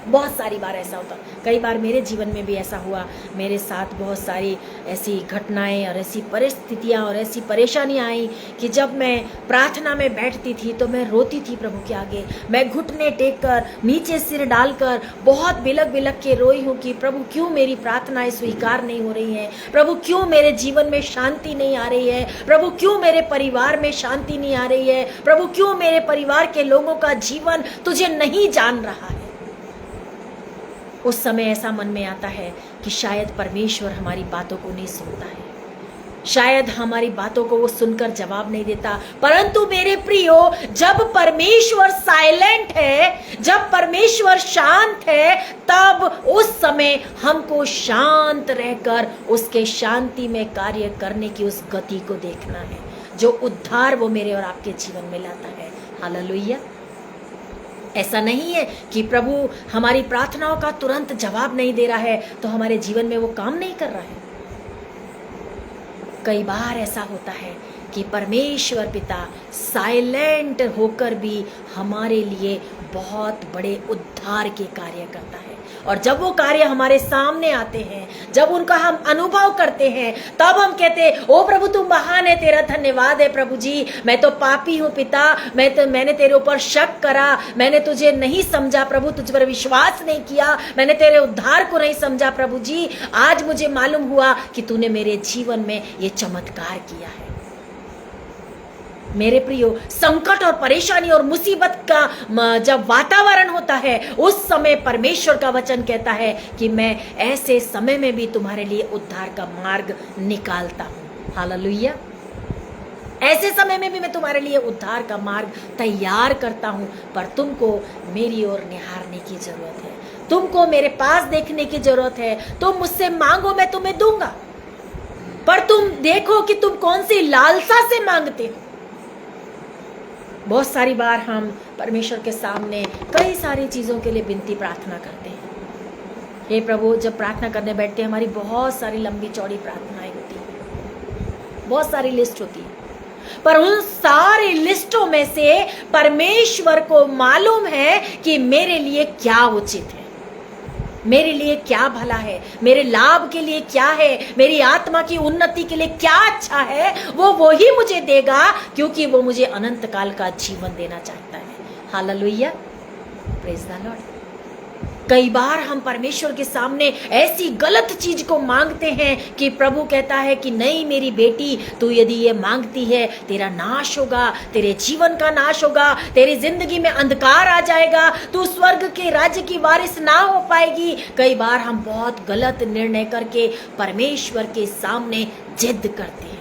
बहुत सारी बार ऐसा होता, कई बार मेरे जीवन में भी ऐसा हुआ। मेरे साथ बहुत सारी ऐसी घटनाएं और ऐसी परिस्थितियां और ऐसी परेशानियां आई कि जब मैं प्रार्थना में बैठती थी तो मैं रोती थी प्रभु के आगे। मैं घुटने टेक कर, नीचे सिर डालकर बहुत बिलख बिलख के रोई हूँ कि प्रभु क्यों मेरी प्रार्थनाएं स्वीकार नहीं हो रही हैं, प्रभु क्यों मेरे जीवन में शांति नहीं आ रही है, प्रभु क्यों मेरे परिवार में शांति नहीं आ रही है, प्रभु क्यों मेरे परिवार के लोगों का जीवन तुझे नहीं जान रहा है। उस समय ऐसा मन में आता है कि शायद परमेश्वर हमारी बातों को नहीं सुनता है, शायद हमारी बातों को वो सुनकर जवाब नहीं देता। परंतु मेरे प्रियो, जब परमेश्वर साइलेंट है, जब परमेश्वर शांत है, तब उस समय हमको शांत रहकर उसके शांति में कार्य करने की उस गति को देखना है, जो उद्धार वो मेरे और आपके जीवन में लाता है। हालेलुया। ऐसा नहीं है कि प्रभु हमारी प्रार्थनाओं का तुरंत जवाब नहीं दे रहा है तो हमारे जीवन में वो काम नहीं कर रहा है। कई बार ऐसा होता है कि परमेश्वर पिता साइलेंट होकर भी हमारे लिए बहुत बड़े उद्धार के कार्य करता है, और जब वो कार्य हमारे सामने आते हैं, जब उनका हम अनुभव करते हैं, तब हम कहते हैं, ओ प्रभु तू महान है, तेरा धन्यवाद है प्रभु जी। मैं तो पापी हूँ पिता, मैंने तेरे ऊपर शक करा, मैंने तुझे नहीं समझा प्रभु, तुझ पर विश्वास नहीं किया, मैंने तेरे उद्धार को नहीं समझा प्रभु जी। आज मुझे मालूम हुआ कि तूने मेरे जीवन में ये चमत्कार किया है। मेरे प्रियो, संकट और परेशानी और मुसीबत का जब वातावरण होता है, उस समय परमेश्वर का वचन कहता है कि मैं ऐसे समय में भी तुम्हारे लिए उद्धार का मार्ग निकालता हूं। हालेलुया। ऐसे समय में भी मैं तुम्हारे लिए उद्धार का मार्ग तैयार करता हूं, पर तुमको मेरी ओर निहारने की जरूरत है, तुमको मेरे पास देखने की जरूरत है। तुम मुझसे मांगो, मैं तुम्हें दूंगा, पर तुम देखो कि तुम कौन सी लालसा से मांगते हो। बहुत सारी बार हम परमेश्वर के सामने कई सारी चीज़ों के लिए विनती प्रार्थना करते हैं। हे प्रभु, जब प्रार्थना करने बैठते हैं, हमारी बहुत सारी लंबी चौड़ी प्रार्थनाएं होती हैं, बहुत सारी लिस्ट होती है, पर उन सारी लिस्टों में से परमेश्वर को मालूम है कि मेरे लिए क्या उचित है, मेरे लिए क्या भला है, मेरे लाभ के लिए क्या है, मेरी आत्मा की उन्नति के लिए क्या अच्छा है, वो ही मुझे देगा, क्योंकि वो मुझे अनंत काल का जीवन देना चाहता है। Hallelujah, praise the Lord. कई बार हम परमेश्वर के सामने ऐसी गलत चीज को मांगते हैं कि प्रभु कहता है कि नहीं मेरी बेटी, तू यदि ये मांगती है, तेरा नाश होगा, तेरे जीवन का नाश होगा, तेरी जिंदगी में अंधकार आ जाएगा, तू स्वर्ग के राज्य की वारिस ना हो पाएगी। कई बार हम बहुत गलत निर्णय करके परमेश्वर के सामने जिद करते हैं,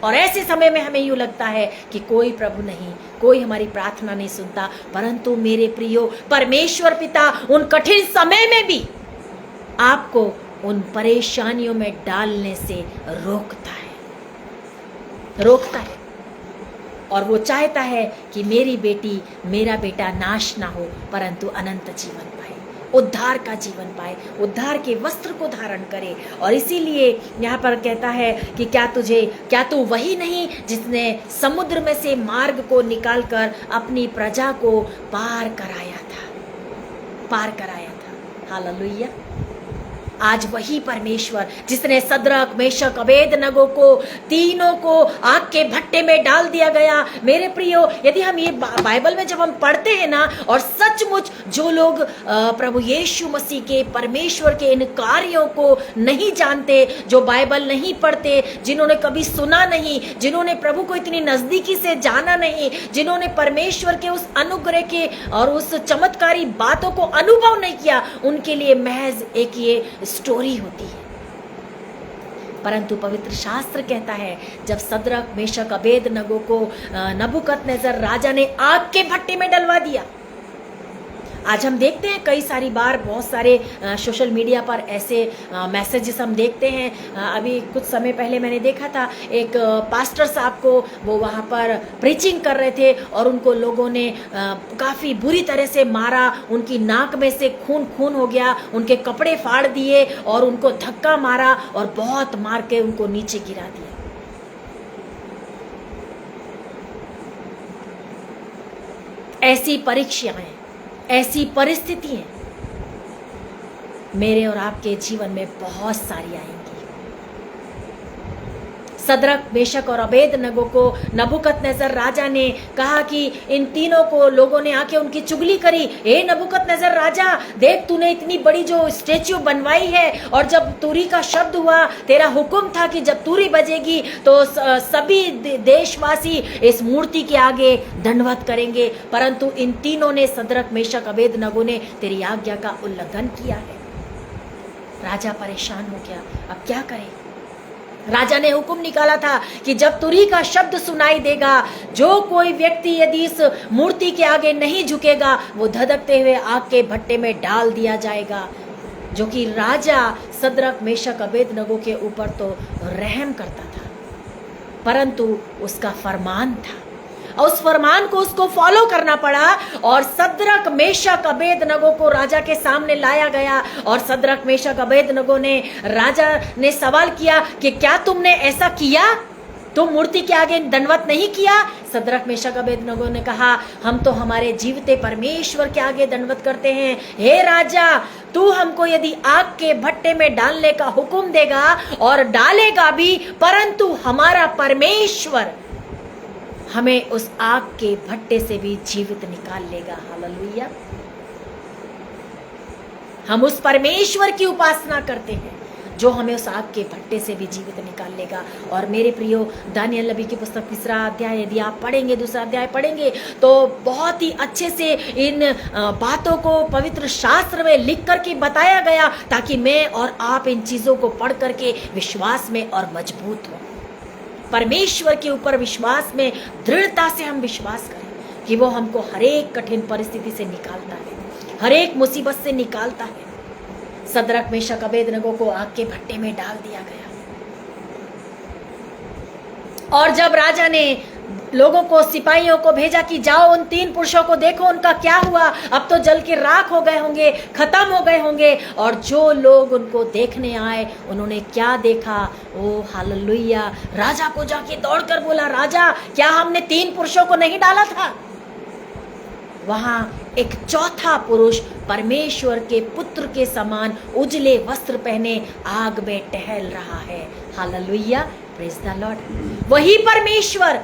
और ऐसे समय में हमें यूं लगता है कि कोई प्रभु नहीं, कोई हमारी प्रार्थना नहीं सुनता। परंतु मेरे प्रियो, परमेश्वर पिता उन कठिन समय में भी आपको उन परेशानियों में डालने से रोकता है, और वो चाहता है कि मेरी बेटी, मेरा बेटा नाश ना हो, परंतु अनंत जीवन पाए, उद्धार का जीवन पाए, उद्धार के वस्त्र को धारण करे। और इसीलिए यहाँ पर कहता है कि क्या तू वही नहीं जिसने समुद्र में से मार्ग को निकालकर अपनी प्रजा को पार कराया था। हालेलुया। आज वही परमेश्वर जिसने सद्रक, मेशक, अबेदनगो को तीनों को आग के भट्टे में डाल दिया गया। मेरे प्रियो, यदि हम ये बाइबल में जब हम पढ़ते हैं ना, और सचमुच जो लोग प्रभु यीशु मसीह के, परमेश्वर के इन कार्यों को नहीं जानते, जो बाइबल नहीं पढ़ते, जिन्होंने कभी सुना नहीं, जिन्होंने प्रभु को इतनी नजदीकी से जाना नहीं, जिन्होंने परमेश्वर के उस अनुग्रह के और उस चमत्कारी बातों को अनुभव नहीं किया, उनके लिए महज एक ये स्टोरी होती है। परंतु पवित्र शास्त्र कहता है, जब सद्रक, मेशक, अबेदनगो को नबूकदनेस्सर राजा ने आग के भट्टे में डलवा दिया। आज हम देखते हैं कई सारी बार, बहुत सारे सोशल मीडिया पर ऐसे मैसेजेस हम देखते हैं। अभी कुछ समय पहले मैंने देखा था एक पास्टर साहब को, वो वहाँ पर प्रीचिंग कर रहे थे और उनको लोगों ने काफ़ी बुरी तरह से मारा, उनकी नाक में से खून हो गया, उनके कपड़े फाड़ दिए और उनको धक्का मारा और बहुत मार के उनको नीचे गिरा दिया। ऐसी परीक्षाएं, ऐसी परिस्थितियां मेरे और आपके जीवन में बहुत सारी आएंगी। सद्रक, मेशक और अबेदनगो को नबूकदनेस्सर राजा ने कहा कि इन तीनों को लोगों ने आके उनकी चुगली करी। ए नबूकदनेस्सर राजा, देख तूने इतनी बड़ी जो स्टेच्यू बनवाई है, और जब तुरी का शब्द हुआ, तेरा हुक्म था कि जब तुरी बजेगी तो सभी देशवासी इस मूर्ति के आगे दंडवत करेंगे, परंतु इन तीनों ने, सद्रक, मेशक, अबेदनगो ने तेरी आज्ञा का उल्लंघन किया है। राजा परेशान हो गया, अब क्या करे। राजा ने हुक्म निकाला था कि जब तुरी का शब्द सुनाई देगा, जो कोई व्यक्ति यदि इस मूर्ति के आगे नहीं झुकेगा, वो धधकते हुए आग के भट्टे में डाल दिया जाएगा। जो कि राजा सद्रक, मेशक, अबेदनगो के ऊपर तो रहम करता था, परंतु उसका फरमान था और उस फरमान को उसको फॉलो करना पड़ा। और सद्रक, मेशक, अबेदनगो को राजा के सामने लाया गया और सद्रक, मेशक, अबेदनगो ने, राजा ने सवाल किया कि क्या तुमने ऐसा किया, तुम मूर्ति के आगे दंडवत नहीं किया। सद्रक, मेशक, अबेदनगो ने कहा, हम तो हमारे जीवते परमेश्वर के आगे दंडवत करते हैं। हे राजा, तू हमको यदि आग के भट्टे में डालने का हुक्म देगा और डालेगा भी, परंतु हमारा परमेश्वर हमें उस आग के भट्टे से भी जीवित निकाल लेगा। हालेलुया। हम उस परमेश्वर की उपासना करते हैं जो हमें उस आग के भट्टे से भी जीवित निकाल लेगा। और मेरे प्रियो, दानिय्येल नबी की पुस्तक 3 अध्याय यदि आप पढ़ेंगे, 2 अध्याय पढ़ेंगे, तो बहुत ही अच्छे से इन बातों को पवित्र शास्त्र में लिख करके बताया गया, ताकि मैं और आप इन चीजों को पढ़ करके विश्वास में और मजबूत हो। परमेश्वर के ऊपर विश्वास में दृढ़ता से हम विश्वास करें कि वो हमको हर एक कठिन परिस्थिति से निकालता है, हर एक मुसीबत से निकालता है। सद्रक, मेशक, अबेदनगो को आग के भट्टे में डाल दिया गया। और जब राजा ने लोगों को, सिपाहियों को भेजा कि जाओ उन 3 पुरुषों को देखो उनका क्या हुआ, अब तो जल के राख हो गए होंगे, खत्म हो गए होंगे। और जो लोग उनको देखने आए, उन्होंने क्या देखा, ओ हालेलुया, राजा को जाके दौड़कर बोला, राजा क्या हमने 3 पुरुषों को नहीं डाला था। वहां एक चौथा पुरुष परमेश्वर के पुत्र के समान उजले वस्त्र पहने आग में टहल रहा है। Hallelujah, praise the Lord. वही परमेश्वर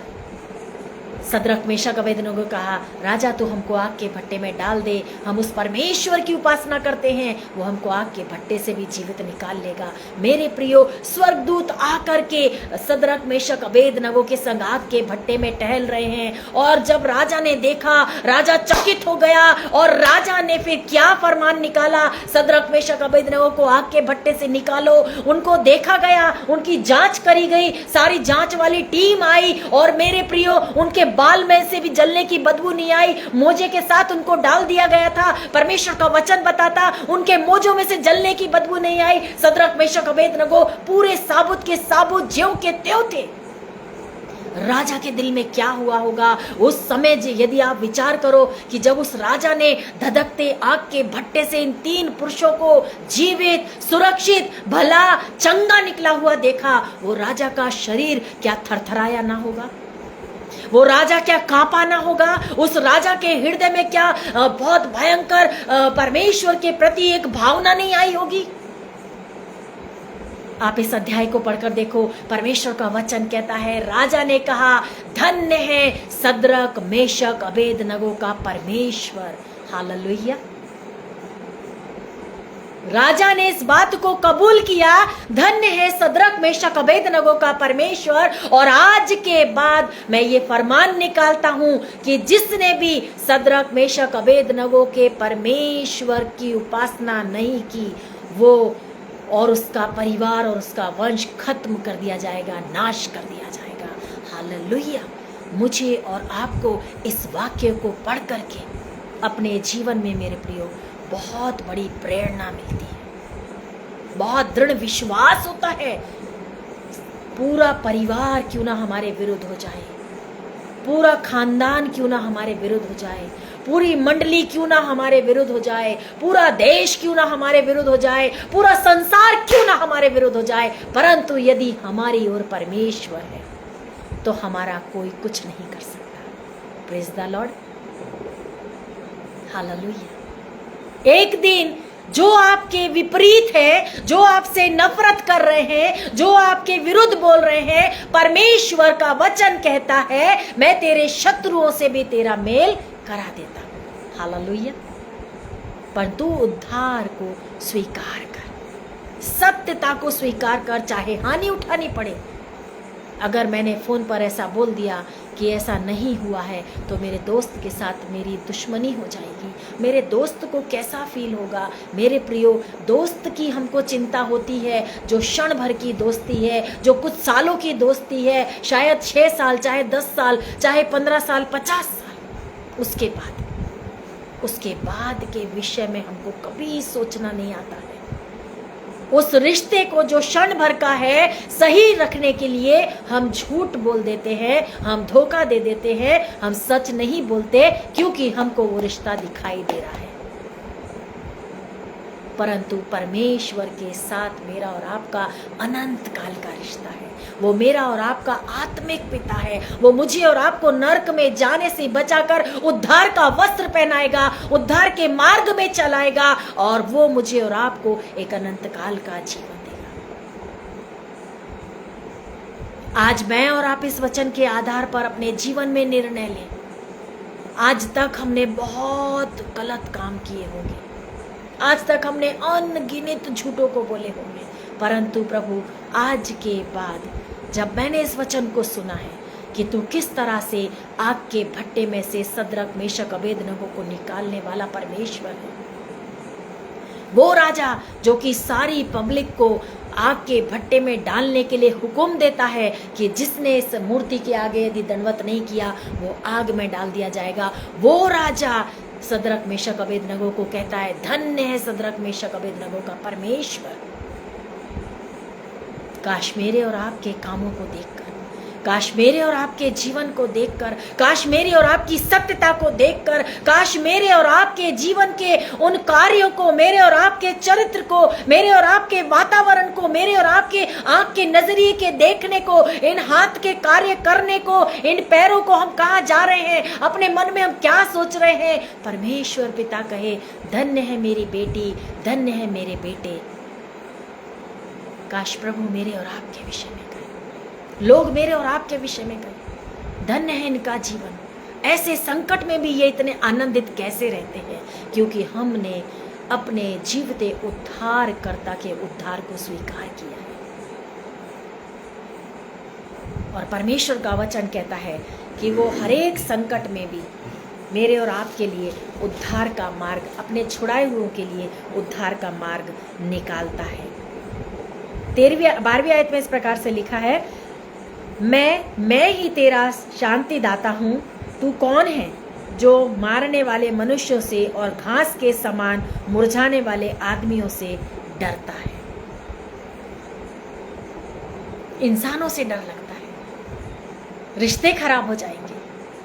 सद्रक मेशक अबेदनगो कहा, राजा तू हमको आग के भट्टे में डाल दे, हम उस परमेश्वर की उपासना करते हैं, वो हमको आग के भट्टे से भी जीवित निकाल लेगा। मेरे प्रियो, स्वर्गदूत आकर के सद्रक मेशक अबेदनगो के संग आग के भट्टे में टहल रहे हैं। और जब राजा ने देखा, राजा चकित हो गया और राजा ने फिर क्या फरमान निकाला, सद्रक मेशक अबेदनगो को आग के भट्टे से निकालो। उनको देखा गया, उनकी जांच करी गई, सारी जांच वाली टीम आई और मेरे प्रियो उनके बाल में से भी जलने की बदबू नहीं आई। मोजे के साथ उनको डाल दिया गया था। परमेश्वर का वचन बताता उनके मोजों में से जलने की बदबू नहीं आई। सद्रक मेशक अबेदनगो पूरे साबुत के साबुत, ज्यों के त्यों थे। राजा के दिल में क्या हुआ होगा उस समय, यदि आप विचार करो कि जब उस राजा ने धधकते आग के भट्टे से इन 3 पुरुषों को जीवित, सुरक्षित, भला, चंगा निकला हुआ देखा, वो राजा का शरीर क्या थरथराया ना होगा? वो राजा क्या कांपा ना होगा? उस राजा के हृदय में क्या बहुत भयंकर परमेश्वर के प्रति एक भावना नहीं आई होगी? आप इस अध्याय को पढ़कर देखो, परमेश्वर का वचन कहता है, राजा ने कहा, धन्य है सद्रक मेशक अबेदनगो का परमेश्वर। हालेलुया। राजा ने इस बात को कबूल किया, धन्य है सद्रक मेशक अबेदनगो का परमेश्वर। और आज के बाद मैं ये फरमान निकालता हूं कि जिसने भी सद्रक मेशक अबेदनगो के परमेश्वर की उपासना नहीं की, वो और उसका परिवार और उसका वंश खत्म कर दिया जाएगा, नाश कर दिया जाएगा। हालेलुया। मुझे और आपको इस वाक्य को पढ़ करके अपने जीवन में मेरे प्रियो बहुत बड़ी प्रेरणा मिलती है, बहुत दृढ़ विश्वास होता है। पूरा परिवार क्यों ना हमारे विरुद्ध हो जाए, पूरा खानदान क्यों ना हमारे विरुद्ध हो जाए, पूरी मंडली क्यों ना हमारे विरुद्ध हो जाए, पूरा देश क्यों ना हमारे विरुद्ध हो जाए, पूरा संसार क्यों ना हमारे विरुद्ध हो जाए, परंतु यदि हमारी ओर परमेश्वर है तो हमारा कोई कुछ नहीं कर सकता। Praise the Lord. हालेलुया। एक दिन जो आपके विपरीत है, जो आपसे नफरत कर रहे हैं, जो आपके विरुद्ध बोल रहे हैं, परमेश्वर का वचन कहता है, मैं तेरे शत्रुओं से भी तेरा मेल करा देता हूं। हालेलुया। पर तू उद्धार को स्वीकार कर, सत्यता को स्वीकार कर, चाहे हानि उठानी पड़े। अगर मैंने फोन पर ऐसा बोल दिया कि ऐसा नहीं हुआ है, तो मेरे दोस्त के साथ मेरी दुश्मनी हो जाएगी, मेरे दोस्त को कैसा फील होगा। मेरे प्रियो, दोस्त की हमको चिंता होती है जो क्षण भर की दोस्ती है, जो कुछ सालों की दोस्ती है, शायद 6 साल, चाहे 10 साल, चाहे 15 साल, 50 साल। उसके बाद के विषय में हमको कभी सोचना नहीं आता है। उस रिश्ते को जो क्षण भर का है, सही रखने के लिए हम झूठ बोल देते हैं, हम धोखा दे देते हैं, हम सच नहीं बोलते, क्योंकि हमको वो रिश्ता दिखाई दे रहा है। परंतु परमेश्वर के साथ मेरा और आपका अनंत काल का रिश्ता है। वो मेरा और आपका आत्मिक पिता है। वो मुझे और आपको नरक में जाने से बचाकर उद्धार का वस्त्र पहनाएगा, उद्धार के मार्ग में चलाएगा, और वो मुझे और आपको एक अनंत काल का जीवन देगा। आज मैं और आप इस वचन के आधार पर अपने जीवन में निर्णय लें। आज तक हमने बहुत गलत काम किए होंगे, आज तक हमने अनगिनत झूठों को बोले होंगे, परंतु प्रभु आज के बाद जब मैंने इस वचन को सुना है कि तू किस तरह से आग के भट्टे में से सद्रक मेशक अबेदनगो को निकालने वाला परमेश्वर है, वो राजा जो कि सारी पब्लिक को आग के भट्टे में डालने के लिए हुक्म देता है कि जिसने इस मूर्ति के आगे यदि दंडवत नहीं किया वो आग में डाल दिया जाएगा, वो राजा सद्रक मेशक अबेदनगो को कहता है, धन्य है सद्रक मेशक अबेदनगो का परमेश्वर। काश मेरे और आपके कामों को देखकर, काश मेरे और आपके जीवन को देखकर, काश मेरे और आपकी सत्यता को देखकर, काश मेरे और आपके जीवन के उन कार्यों को, मेरे और आपके चरित्र को, मेरे और आपके वातावरण को, मेरे और आपके आंख के नजरिए के देखने को, इन हाथ के कार्य करने को, इन पैरों को, हम कहाँ जा रहे हैं, अपने मन में हम क्या सोच रहे हैं, परमेश्वर पिता कहे धन्य है मेरी बेटी, धन्य है मेरे बेटे। काश प्रभु मेरे और आपके विषय में कहे, लोग मेरे और आपके विषय में कहे धन्य है इनका जीवन। ऐसे संकट में भी ये इतने आनंदित कैसे रहते हैं, क्योंकि हमने अपने जीवते उद्धारकर्ता के उद्धार को स्वीकार किया है। और परमेश्वर का वचन कहता है कि वो हर एक संकट में भी मेरे और आपके लिए उद्धार का मार्ग, अपने छुड़ाए हुओं के लिए उद्धार का मार्ग निकालता है। 12वीं आयत में इस प्रकार से लिखा है, मैं ही तेरा शांति दाता हूँ, तू कौन है जो मारने वाले मनुष्यों से और घास के समान मुरझाने वाले आदमियों से डरता है। इंसानों से डर लगता है, रिश्ते खराब हो जाएंगे,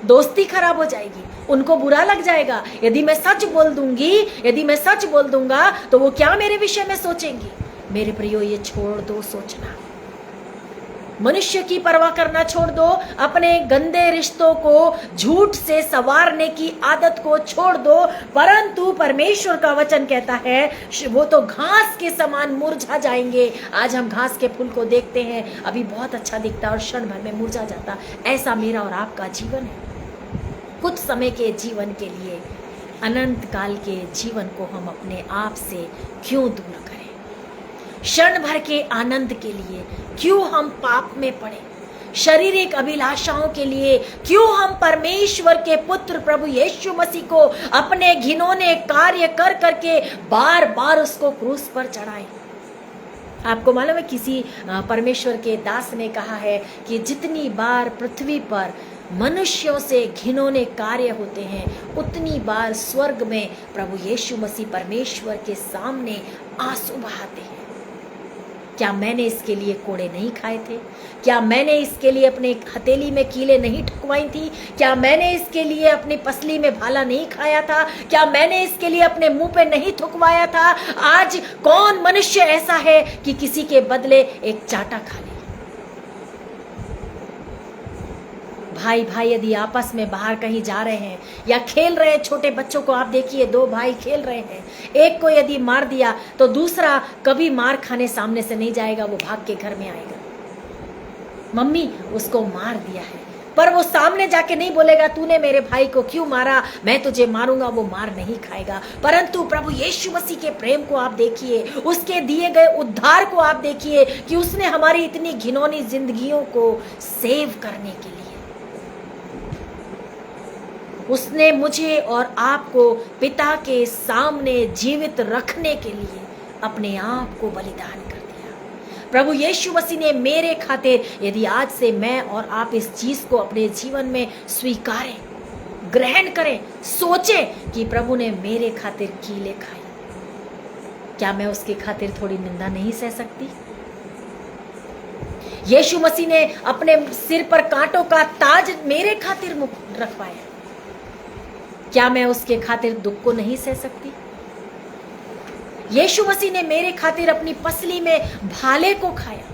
दोस्ती खराब हो जाएगी, उनको बुरा लग जाएगा। यदि मैं सच बोल दूंगी, यदि मैं सच बोल दूंगा तो वो क्या मेरे विषय में सोचेंगी। मेरे प्रियो, ये छोड़ दो सोचना, मनुष्य की परवाह करना छोड़ दो, अपने गंदे रिश्तों को झूठ से संवारने की आदत को छोड़ दो। परंतु परमेश्वर का वचन कहता है वो तो घास के समान मुरझा जाएंगे। आज हम घास के फूल को देखते हैं, अभी बहुत अच्छा दिखता है और क्षण भर में मुरझा जाता। ऐसा मेरा और आपका जीवन है। कुछ समय के जीवन के लिए, अनंत काल के जीवन को हम अपने आप से क्यों दूर करें? क्षण भर के आनंद के लिए क्यों हम पाप में पड़े? शारीरिक अभिलाषाओं के लिए क्यों हम परमेश्वर के पुत्र प्रभु यीशु मसीह को अपने घिनौने कार्य कर करके बार बार उसको क्रूस पर चढ़ाएं? आपको मालूम है, किसी परमेश्वर के दास ने कहा है कि जितनी बार पृथ्वी पर मनुष्यों से घिनौने कार्य होते हैं, उतनी बार स्वर्ग में प्रभु यीशु मसीह परमेश्वर के सामने आंसू बहाते हैं। क्या मैंने इसके लिए कोड़े नहीं खाए थे? क्या मैंने इसके लिए अपने हथेली में कीलें नहीं ठुकवाई थी? क्या मैंने इसके लिए अपनी पसली में भाला नहीं खाया था? क्या मैंने इसके लिए अपने मुंह पे नहीं थुकवाया था? आज कौन मनुष्य ऐसा है कि किसी के बदले एक चाटा खा ले? भाई भाई यदि आपस में बाहर कहीं जा रहे हैं या खेल रहे हैं, छोटे बच्चों को आप देखिए, दो भाई खेल रहे हैं, एक को यदि मार दिया तो दूसरा कभी मार खाने सामने से नहीं जाएगा, वो भाग के घर में आएगा, मम्मी उसको मार दिया है, पर वो सामने जाके नहीं बोलेगा तूने मेरे भाई को क्यों मारा, मैं तुझे मारूंगा, वो मार नहीं खाएगा। परंतु प्रभु यीशु मसीह के प्रेम को आप देखिए, उसके दिए गए उद्धार को आप देखिए कि उसने हमारी इतनी घिनौनी जिंदगियों को सेव करने के लिए, उसने मुझे और आपको पिता के सामने जीवित रखने के लिए अपने आप को बलिदान कर दिया। प्रभु यीशु मसीह ने मेरे खातिर, यदि आज से मैं और आप इस चीज को अपने जीवन में स्वीकारें, ग्रहण करें, सोचें कि प्रभु ने मेरे खातिर कीले खाई, क्या मैं उसके खातिर थोड़ी निंदा नहीं सह सकती? यीशु मसीह ने अपने सिर पर कांटों का ताज मेरे खातिर रखवाया, क्या मैं उसके खातिर दुख को नहीं सह सकती? यीशु मसीह ने मेरे खातिर अपनी पसली में भाले को खाया,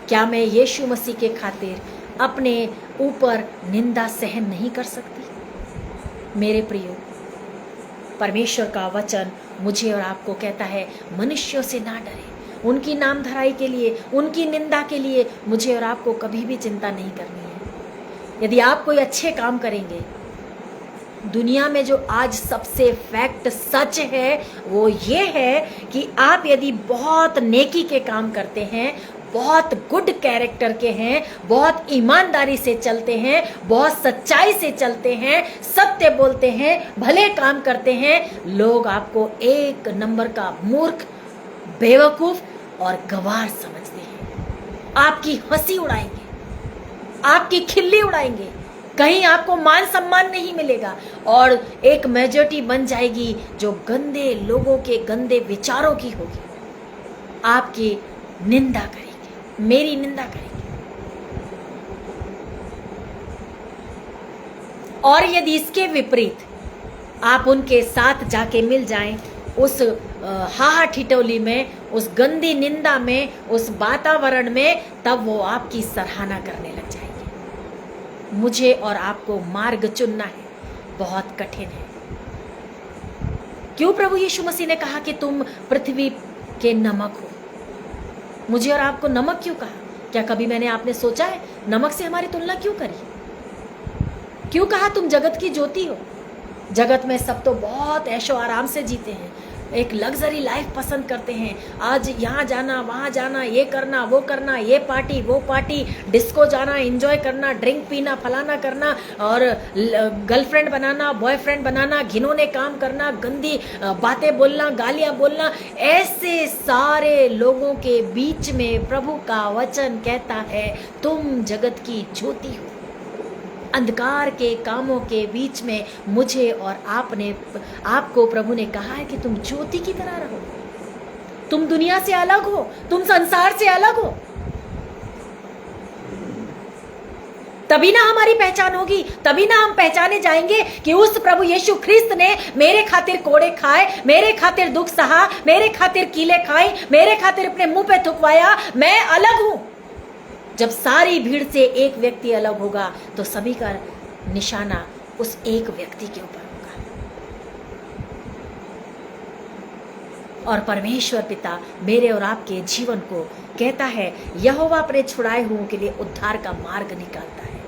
क्या मैं यीशु मसीह के खातिर अपने ऊपर निंदा सहन नहीं कर सकती? मेरे प्रियो, परमेश्वर का वचन मुझे और आपको कहता है मनुष्यों से ना डरे, उनकी नाम धराई के लिए, उनकी निंदा के लिए मुझे और आपको कभी भी चिंता नहीं करनी है। यदि आप कोई अच्छे काम करेंगे, दुनिया में जो आज सबसे फैक्ट सच है वो ये है कि आप यदि बहुत नेकी के काम करते हैं, बहुत गुड कैरेक्टर के हैं, बहुत ईमानदारी से चलते हैं, बहुत सच्चाई से चलते हैं, सत्य बोलते हैं, भले काम करते हैं, लोग आपको एक नंबर का मूर्ख, बेवकूफ और गवार समझते हैं। आपकी हंसी उड़ाएंगे, आपकी खिल्ली उड़ाएंगे, कहीं आपको मान सम्मान नहीं मिलेगा और एक मेजॉरिटी बन जाएगी जो गंदे लोगों के गंदे विचारों की होगी, आपकी निंदा करेंगे, मेरी निंदा करेंगे। और यदि इसके विपरीत आप उनके साथ जाके मिल जाएं उस हाहा ठिठोली में, उस गंदी निंदा में, उस वातावरण में, तब वो आपकी सराहना करने लग जाएंगे। मुझे और आपको मार्ग चुनना है, बहुत कठिन है। क्यों प्रभु यीशु मसीह ने कहा कि तुम पृथ्वी के नमक हो? मुझे और आपको नमक क्यों कहा? क्या कभी मैंने आपने सोचा है नमक से हमारी तुलना क्यों करी? क्यों कहा तुम जगत की ज्योति हो? जगत में सब तो बहुत ऐशो आराम से जीते हैं, एक लग्जरी लाइफ पसंद करते हैं। आज यहाँ जाना, वहाँ जाना, ये करना, वो करना, ये पार्टी, वो पार्टी, डिस्को जाना, एंजॉय करना, ड्रिंक पीना, फलाना करना, और गर्लफ्रेंड बनाना, बॉयफ्रेंड बनाना, घिनौने काम करना, गंदी बातें बोलना, गालियाँ बोलना। ऐसे सारे लोगों के बीच में प्रभु का वचन कहता है तुम जगत की ज्योति हो। अंधकार के कामों के बीच में मुझे और आपको प्रभु ने कहा है कि तुम ज्योति की तरह रहो। तुम दुनिया से अलग हो, तुम संसार से अलग हो। तभी ना हमारी पहचान होगी, तभी ना हम पहचाने जाएंगे कि उस प्रभु यीशु ख्रिस्त ने मेरे खातिर कोड़े खाए, मेरे खातिर दुख सहा, मेरे खातिर कीले खाई, मेरे खातिर अपने मुंह पे थुकवाया। मैं अलग हूं। जब सारी भीड़ से एक व्यक्ति अलग होगा तो सभी का निशाना उस एक व्यक्ति के ऊपर होगा। और परमेश्वर पिता मेरे और आपके जीवन को कहता है, यहोवा अपने छुड़ाए हुओं के लिए उद्धार का मार्ग निकालता है।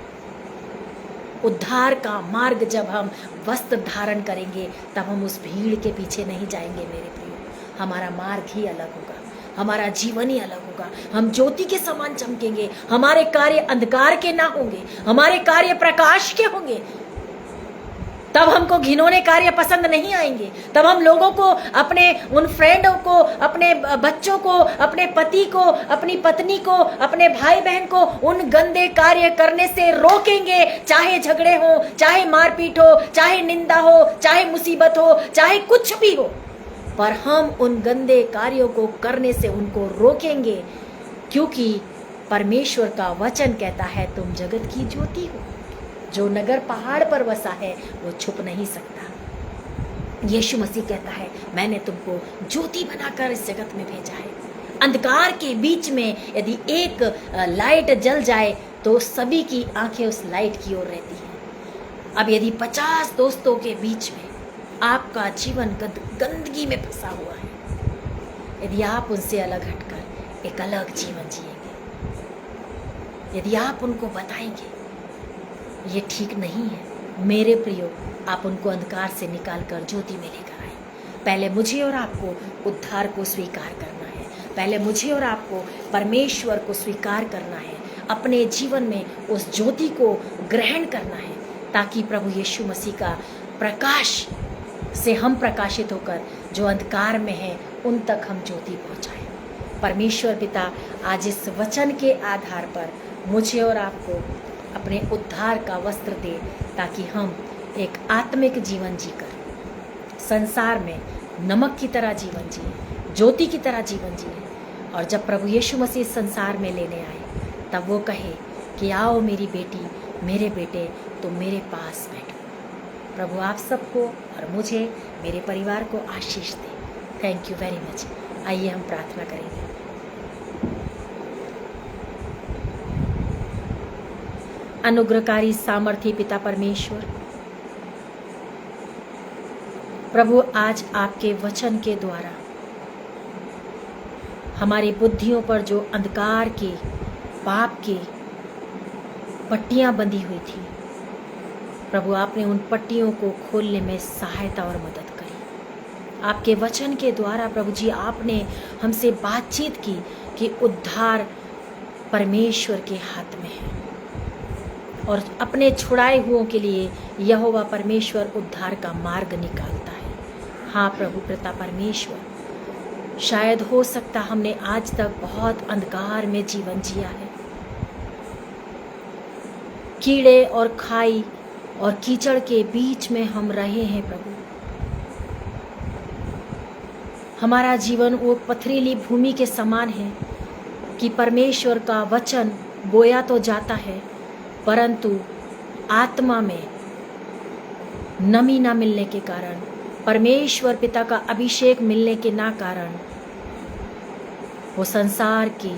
उद्धार का मार्ग जब हम वस्त्र धारण करेंगे तब हम उस भीड़ के पीछे नहीं जाएंगे मेरे प्रियो। हमारा मार्ग ही अलग होगा, हमारा जीवन ही अलग होगा। हम ज्योति के समान चमकेंगे। हमारे कार्य अंधकार के ना होंगे, हमारे कार्य प्रकाश के होंगे। तब हमको घिनौने कार्य पसंद नहीं आएंगे। तब हम लोगों को, अपने उन फ्रेंडों को, अपने बच्चों को, अपने पति को, अपनी पत्नी को, अपने भाई बहन को उन गंदे कार्य करने से रोकेंगे। चाहे झगड़े हो, चाहे मारपीट हो, चाहे निंदा हो, चाहे मुसीबत हो, चाहे कुछ भी हो, पर हम उन गंदे कार्यों को करने से उनको रोकेंगे, क्योंकि परमेश्वर का वचन कहता है तुम जगत की ज्योति हो। जो नगर पहाड़ पर बसा है वो छुप नहीं सकता। यीशु मसीह कहता है मैंने तुमको ज्योति बनाकर इस जगत में भेजा है। अंधकार के बीच में यदि एक लाइट जल जाए तो सभी की आंखें उस लाइट की ओर रहती हैं। अब यदि 50 दोस्तों के बीच में आपका जीवन गंदगी में फंसा हुआ है, यदि आप उनसे अलग हटकर एक अलग जीवन जिएंगे, यदि आप उनको बताएंगे ये ठीक नहीं है, मेरे प्रियो, आप उनको अंधकार से निकालकर ज्योति में लेकर आए। पहले मुझे और आपको उद्धार को स्वीकार करना है, पहले मुझे और आपको परमेश्वर को स्वीकार करना है, अपने जीवन में उस ज्योति को ग्रहण करना है, ताकि प्रभु यीशु मसीह का प्रकाश से हम प्रकाशित होकर जो अंधकार में है उन तक हम ज्योति पहुंचाएं। परमेश्वर पिता आज इस वचन के आधार पर मुझे और आपको अपने उद्धार का वस्त्र दे, ताकि हम एक आत्मिक जीवन जीकर संसार में नमक की तरह जीवन जिए, ज्योति की तरह जीवन जिए। और जब प्रभु यीशु मसीह संसार में लेने आए तब वो कहे कि आओ मेरी बेटी, मेरे बेटे, तुम मेरे पास बैठो। प्रभु आप सबको और मुझे, मेरे परिवार को आशीष दे। Thank you very much. आइए हम प्रार्थना करेंगे। अनुग्रहकारी सामर्थी पिता परमेश्वर, प्रभु आज आपके वचन के द्वारा हमारी बुद्धियों पर जो अंधकार के, पाप के पट्टियां बंधी हुई थी, प्रभु आपने उन पट्टियों को खोलने में सहायता और मदद करी। आपके वचन के द्वारा प्रभु जी आपने हमसे बातचीत की कि उद्धार परमेश्वर के हाथ में है और अपने छुड़ाए हुओं के लिए यहोवा परमेश्वर उद्धार का मार्ग निकालता है। हाँ प्रभु पिता परमेश्वर, शायद हो सकता हमने आज तक बहुत अंधकार में जीवन जिया है, कीड़े और खाई और कीचड़ के बीच में हम रहे हैं प्रभु। हमारा जीवन वो पथरीली भूमि के समान है कि परमेश्वर का वचन बोया तो जाता है, परंतु आत्मा में नमी ना मिलने के कारण, परमेश्वर पिता का अभिषेक मिलने के ना कारण वो संसार की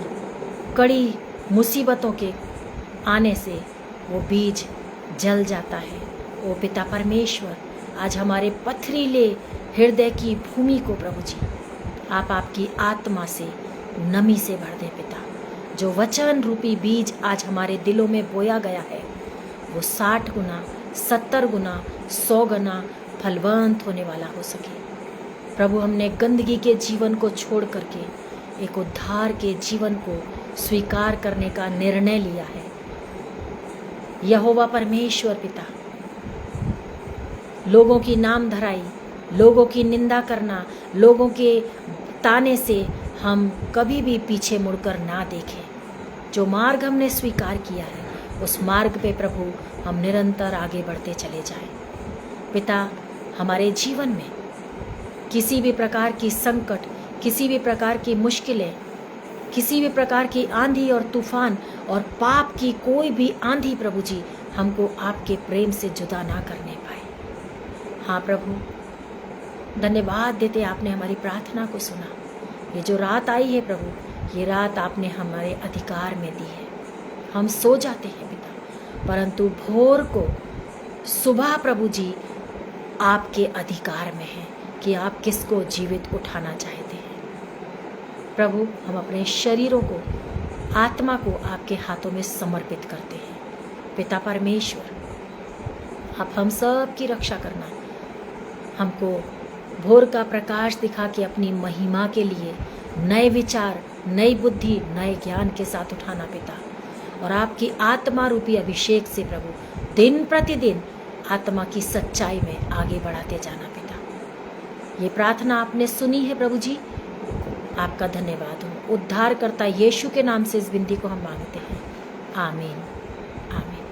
कड़ी मुसीबतों के आने से वो बीज जल जाता है। ओ पिता परमेश्वर, आज हमारे पथरीले हृदय की भूमि को प्रभु जी आप आपकी आत्मा से नमी से भर दें पिता। जो वचन रूपी बीज आज हमारे दिलों में बोया गया है वो 60 गुना, 70 गुना, 100 गुना फलवंत होने वाला हो सके। प्रभु, हमने गंदगी के जीवन को छोड़ करके एक उद्धार के जीवन को स्वीकार करने का निर्णय लिया है। यहोवा परमेश्वर पिता, लोगों की नाम धराई, लोगों की निंदा करना, लोगों के ताने से हम कभी भी पीछे मुड़कर ना देखें। जो मार्ग हमने स्वीकार किया है उस मार्ग पे प्रभु हम निरंतर आगे बढ़ते चले जाएं। पिता, हमारे जीवन में किसी भी प्रकार की संकट, किसी भी प्रकार की मुश्किलें, किसी भी प्रकार की आंधी और तूफान और पाप की कोई भी आंधी प्रभु जी हमको आपके प्रेम से जुदा ना करने पाए। हाँ प्रभु, धन्यवाद देते आपने हमारी प्रार्थना को सुना। ये जो रात आई है प्रभु, ये रात आपने हमारे अधिकार में दी है। हम सो जाते हैं पिता, परंतु भोर को सुबह प्रभु जी आपके अधिकार में है कि आप किसको जीवित उठाना चाहते हैं। प्रभु, हम अपने शरीरों को, आत्मा को आपके हाथों में समर्पित करते हैं। पिता परमेश्वर, आप हम सब की रक्षा करना, हमको भोर का प्रकाश दिखा के अपनी महिमा के लिए नए विचार, नई बुद्धि, नए ज्ञान के साथ उठाना पिता। और आपकी आत्मा रूपी अभिषेक से प्रभु दिन प्रतिदिन आत्मा की सच्चाई में आगे बढ़ाते जाना पिता। ये प्रार्थना आपने सुनी है प्रभु जी, आपका धन्यवाद हो। उद्धारकर्ता यीशु के नाम से इस विनती को हम मांगते हैं, आमीन, आमीन।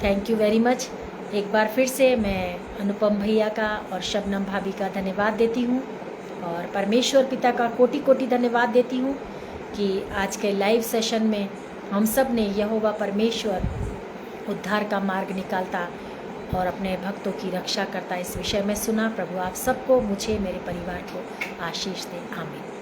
Thank you very much. एक बार फिर से मैं अनुपम भैया का और शबनम भाभी का धन्यवाद देती हूँ और परमेश्वर पिता का कोटि कोटि धन्यवाद देती हूँ कि आज के लाइव सेशन में हम सब ने यहोवा परमेश्वर उद्धार का मार्ग निकालता और अपने भक्तों की रक्षा करता इस विषय में सुना। प्रभु आप सबको, मुझे, मेरे परिवार को आशीष दे, आमीन।